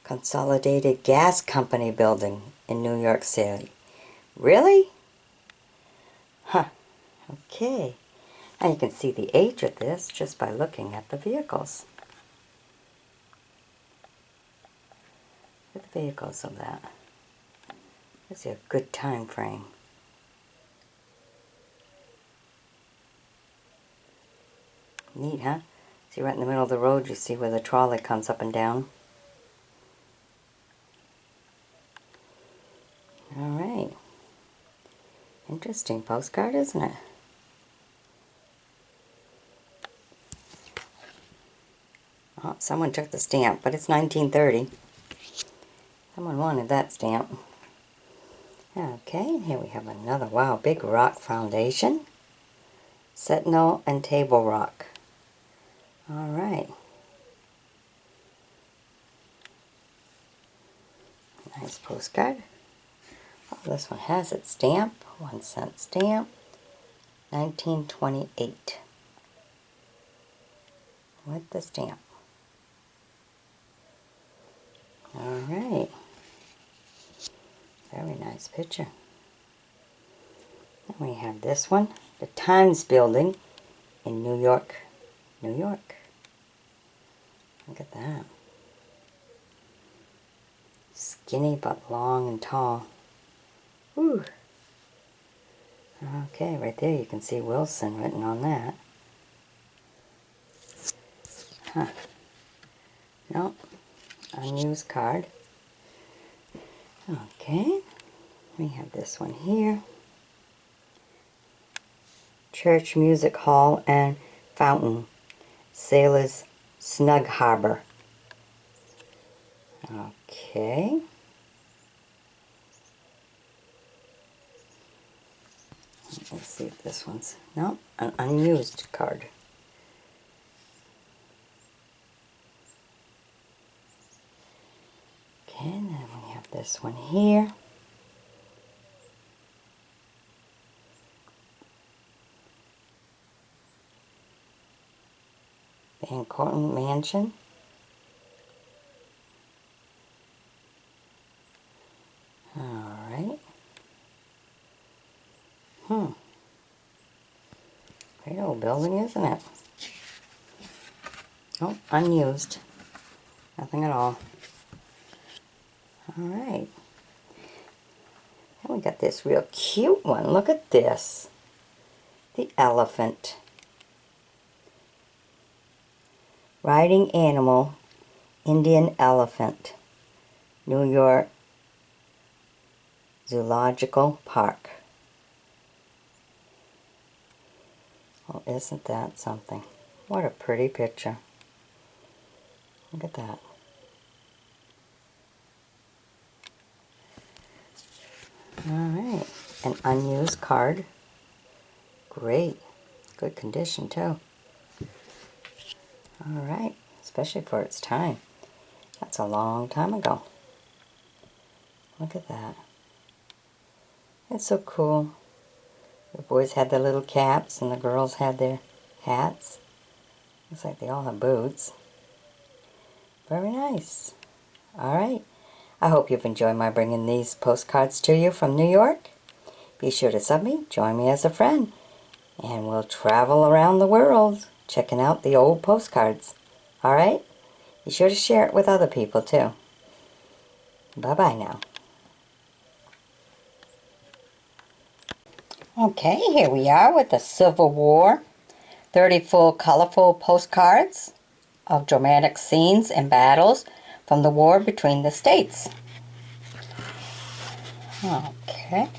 Consolidated Gas Company building in New York City. Really? Huh. Okay. And you can see the age of this just by looking at the vehicles. Look at the vehicles of that. Gives you a good time frame. Neat, huh? See, right in the middle of the road, you see where the trolley comes up and down. Alright. Interesting postcard, isn't it? Oh, someone took the stamp, but it's 1930. Someone wanted that stamp. Okay, here we have another, wow, big rock foundation. Sentinel and Table Rock. Alright. Nice postcard. Oh, this one has its stamp, 1 cent stamp, 1928. With the stamp. Alright. Very nice picture. Then we have this one, the Times Building in New York, New York. Look at that. Skinny but long and tall. Woo. Okay, right there you can see Wilson written on that. Huh. Nope. Unused card. Okay. We have this one here. Church Music Hall and Fountain. Sailor's Snug Harbor. Okay. Let's see if this one's... No, an unused card. Okay, and then we have this one here. Van Cortlandt Mansion. Alright. Great old building, isn't it? Oh, unused. Nothing at all. Alright. And we got this real cute one. Look at this. The elephant. Riding animal, Indian elephant. New York Zoological Park. Well, isn't that something? What a pretty picture. Look at that. Alright, an unused card. Great. Good condition too. Alright, especially for its time. That's a long time ago. Look at that. It's so cool. The boys had their little caps and the girls had their hats. Looks like they all have boots. Very nice. Alright. I hope you've enjoyed my bringing these postcards to you from New York. Be sure to sub me, join me as a friend, and we'll travel around the world checking out the old postcards. Alright? Be sure to share it with other people too. Bye-bye now. Okay, here we are with the Civil War. 30 full colorful postcards of dramatic scenes and battles from the war between the states. Okay.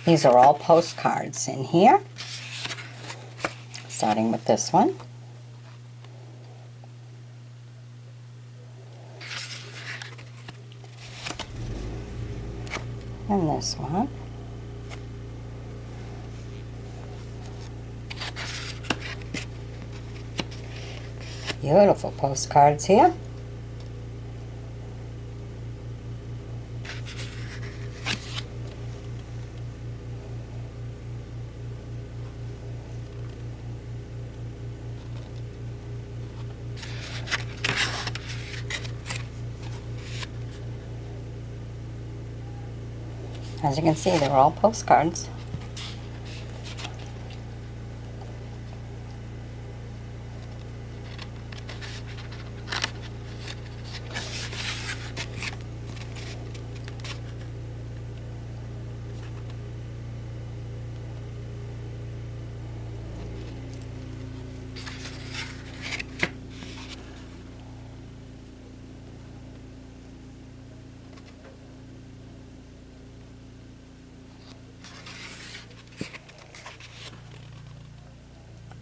These are all postcards in here. Starting with this one. And this one. Beautiful postcards here. As you can see, they're all postcards.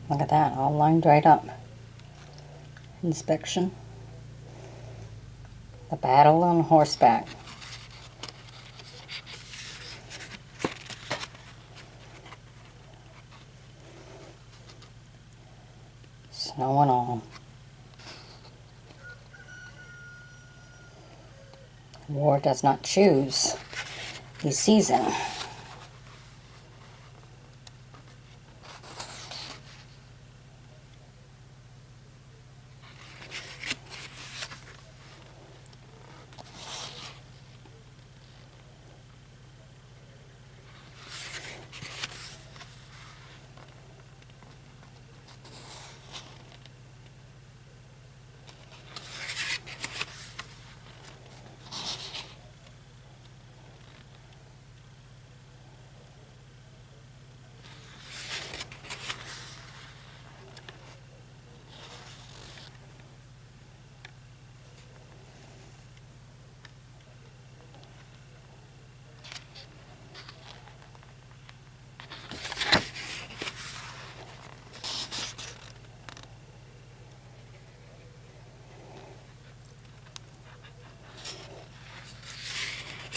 Look at that, all lined right up. Inspection. The battle on horseback. Snow and all. War does not choose the season.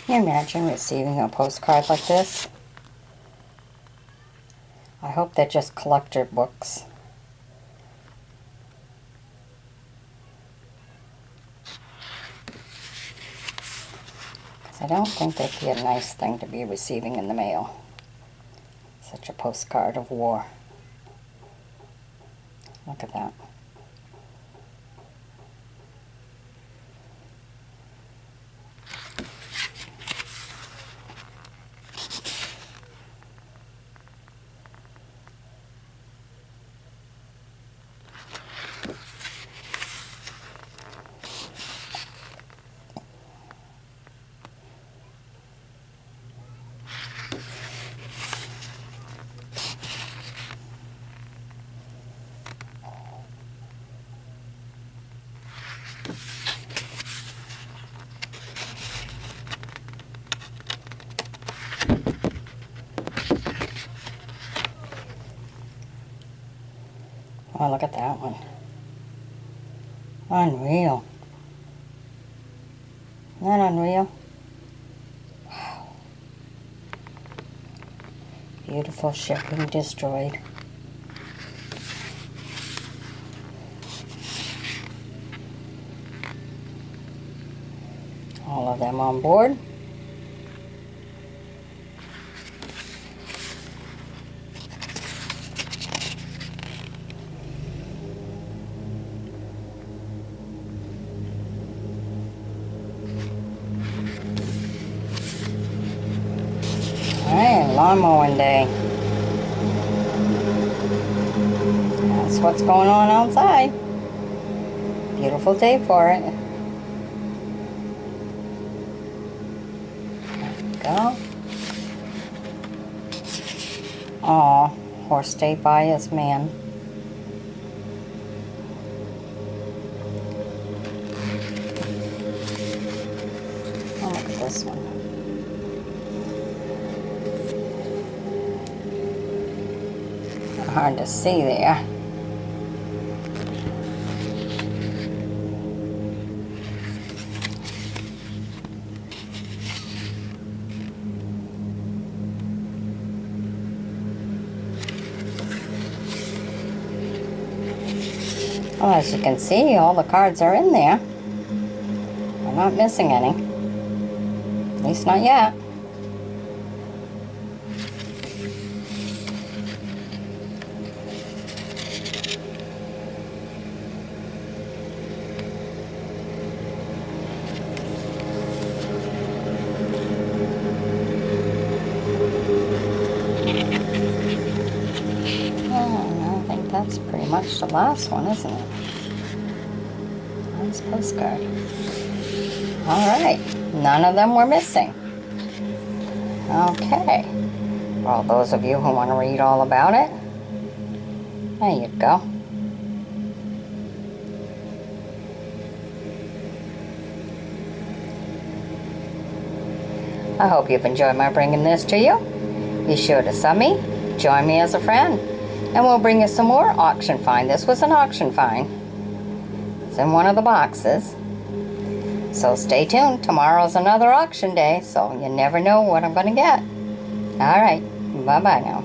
Can you imagine receiving a postcard like this? I hope they're just collector books. Because I don't think they'd be a nice thing to be receiving in the mail. Such a postcard of war. Look at that. Oh, look at that one. Unreal. Isn't that unreal? Wow. Beautiful shipping destroyed. All of them on board. lawn mowing day. That's what's going on outside. Beautiful day for it. There we go. Aw, horse stayed by his man. Oh, look at this one. Hard to see there. Well, as you can see, all the cards are in there. We're not missing any. At least not yet. I think that's pretty much the last one, isn't it? Last postcard. Alright, none of them were missing. Okay. For all those of you who want to read all about it, there you go. I hope you've enjoyed my bringing this to you. Be sure to sub me, join me as a friend, and we'll bring you some more auction find. This was an auction find. It's in one of the boxes. So stay tuned. Tomorrow's another auction day, so you never know what I'm going to get. Alright, bye-bye now.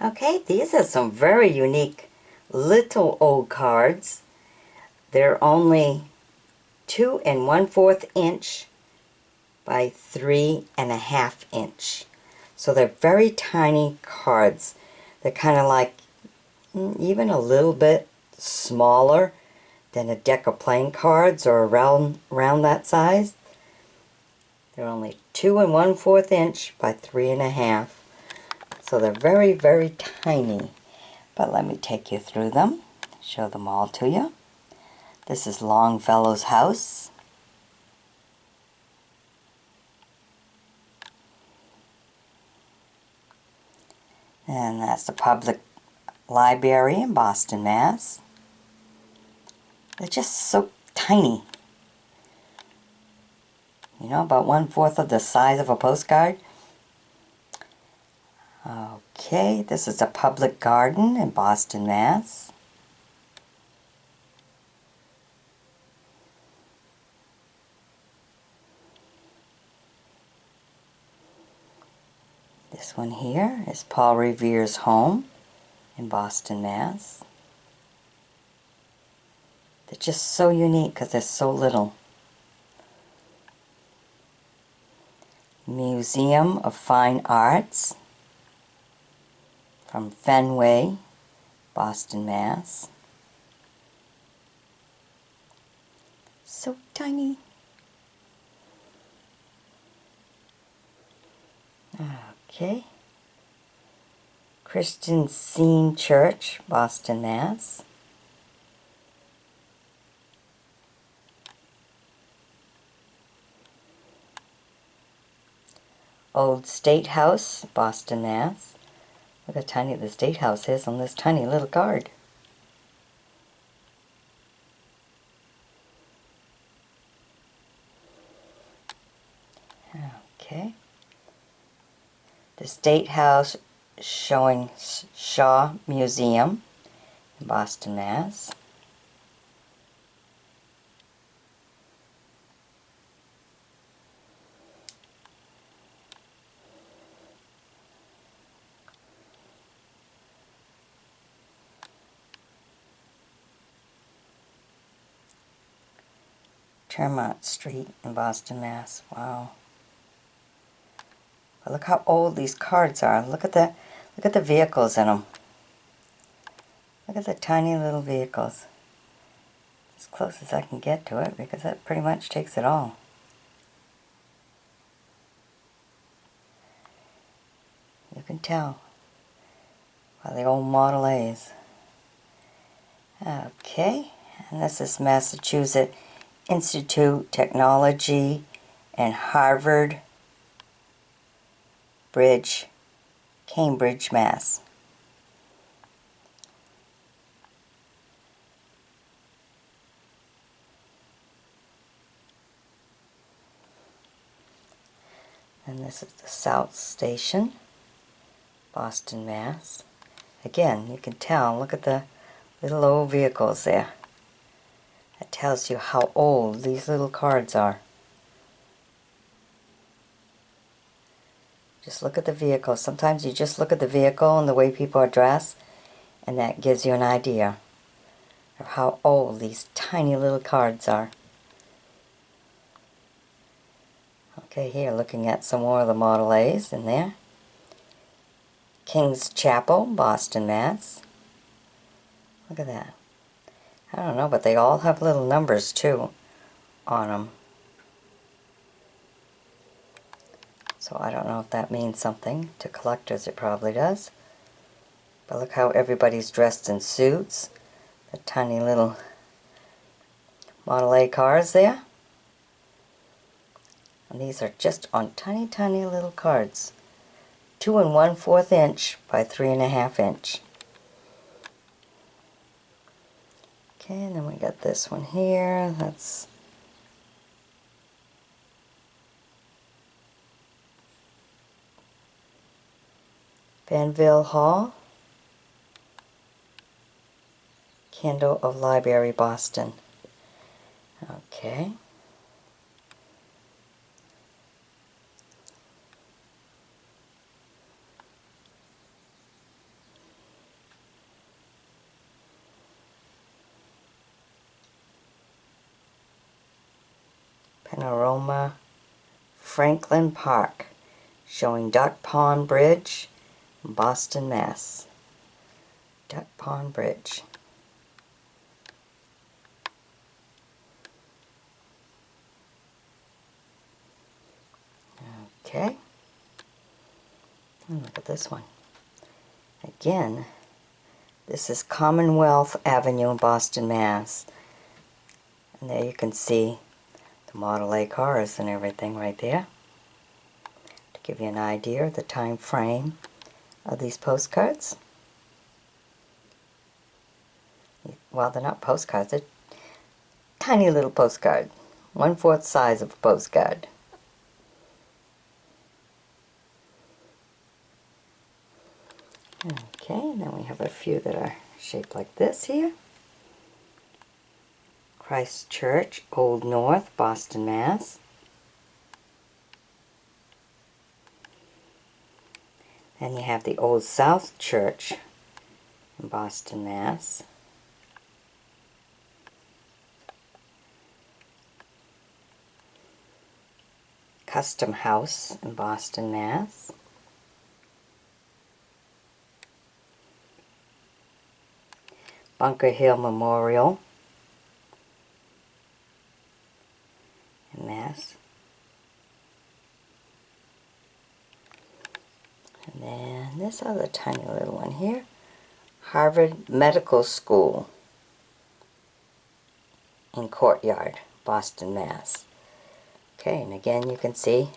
Okay, these are some very unique little old cards. They're only 2 1/4 inch by 3.5 inch. So they're very tiny cards. They're kind of like even a little bit smaller than a deck of playing cards or around that size. They're only 2 1/4 inch by 3.5. So they're very, very tiny. But let me take you through them, show them all to you. This is Longfellow's house. And that's the public library in Boston, Mass. They're just so tiny. You know, about 1/4 of the size of a postcard. Okay, this is a public garden in Boston, Mass. This one here is Paul Revere's home in Boston, Mass. They're just so unique because they're so little. Museum of Fine Arts from Fenway, Boston, Mass. So tiny. Okay. Christian Scene Church, Boston, Mass. Old State House, Boston, Mass. Look how tiny the State House is on this tiny little card. Okay. The State House showing Shaw Museum in Boston, Mass. Tremont Street in Boston, Mass. Wow. But look how old these cards are. Look at the vehicles in them. Look at the tiny little vehicles. As close as I can get to it because that pretty much takes it all. tell. Well, the old Model A's. Okay, and this is Massachusetts Institute Technology and Harvard Bridge, Cambridge, Mass. And this is the South Station, Boston, Mass. Again, you can tell, look at the little old vehicles there. That tells you how old these little cards are. Just look at the vehicle. Sometimes you just look at the vehicle and the way people are dressed, and that gives you an idea of how old these tiny little cards are. Okay, here looking at some more of the Model A's in there. King's Chapel, Boston, Mass. Look at that. I don't know, but they all have little numbers too on them. So I don't know if that means something. To collectors it probably does. But look how everybody's dressed in suits. The tiny little Model A cars there. And these are just on tiny, tiny little cards. 2 1/4 inch by 3.5 inch. Okay, and then we got this one here. That's Fanville Hall. Candle of Library, Boston. Okay. Panorama, Franklin Park, showing Duck Pond Bridge, Boston, Mass. Duck Pond Bridge. Okay. And look at this one. Again, this is Commonwealth Avenue in Boston, Mass. And there you can see the Model A cars and everything right there. To give you an idea of the time frame of these postcards. Well, they're not postcards, they're tiny little postcard. 1/4 size of a postcard. Okay, and then we have a few that are shaped like this here. Christ Church, Old North, Boston, Mass. Then you have the Old South Church in Boston, Mass. Custom House in Boston, Mass. Bunker Hill Memorial in Mass. And then this other tiny little one here, Harvard Medical School in Courtyard, Boston, Mass. Okay, and again you can see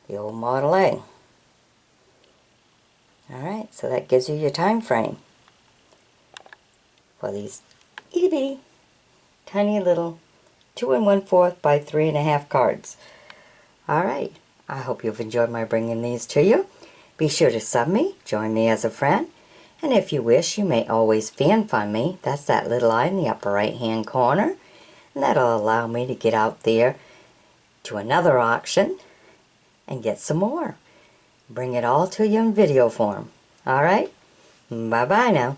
the old Model A. Alright, so that gives you your time frame for these itty bitty, tiny little 2 1/4 by 3.5 cards. Alright, I hope you've enjoyed my bringing these to you. Be sure to sub me, join me as a friend, and if you wish, you may always fan find me. That's that little eye in the upper right hand corner, and that'll allow me to get out there to another auction and get some more. Bring it all to you in video form. Alright, bye bye now.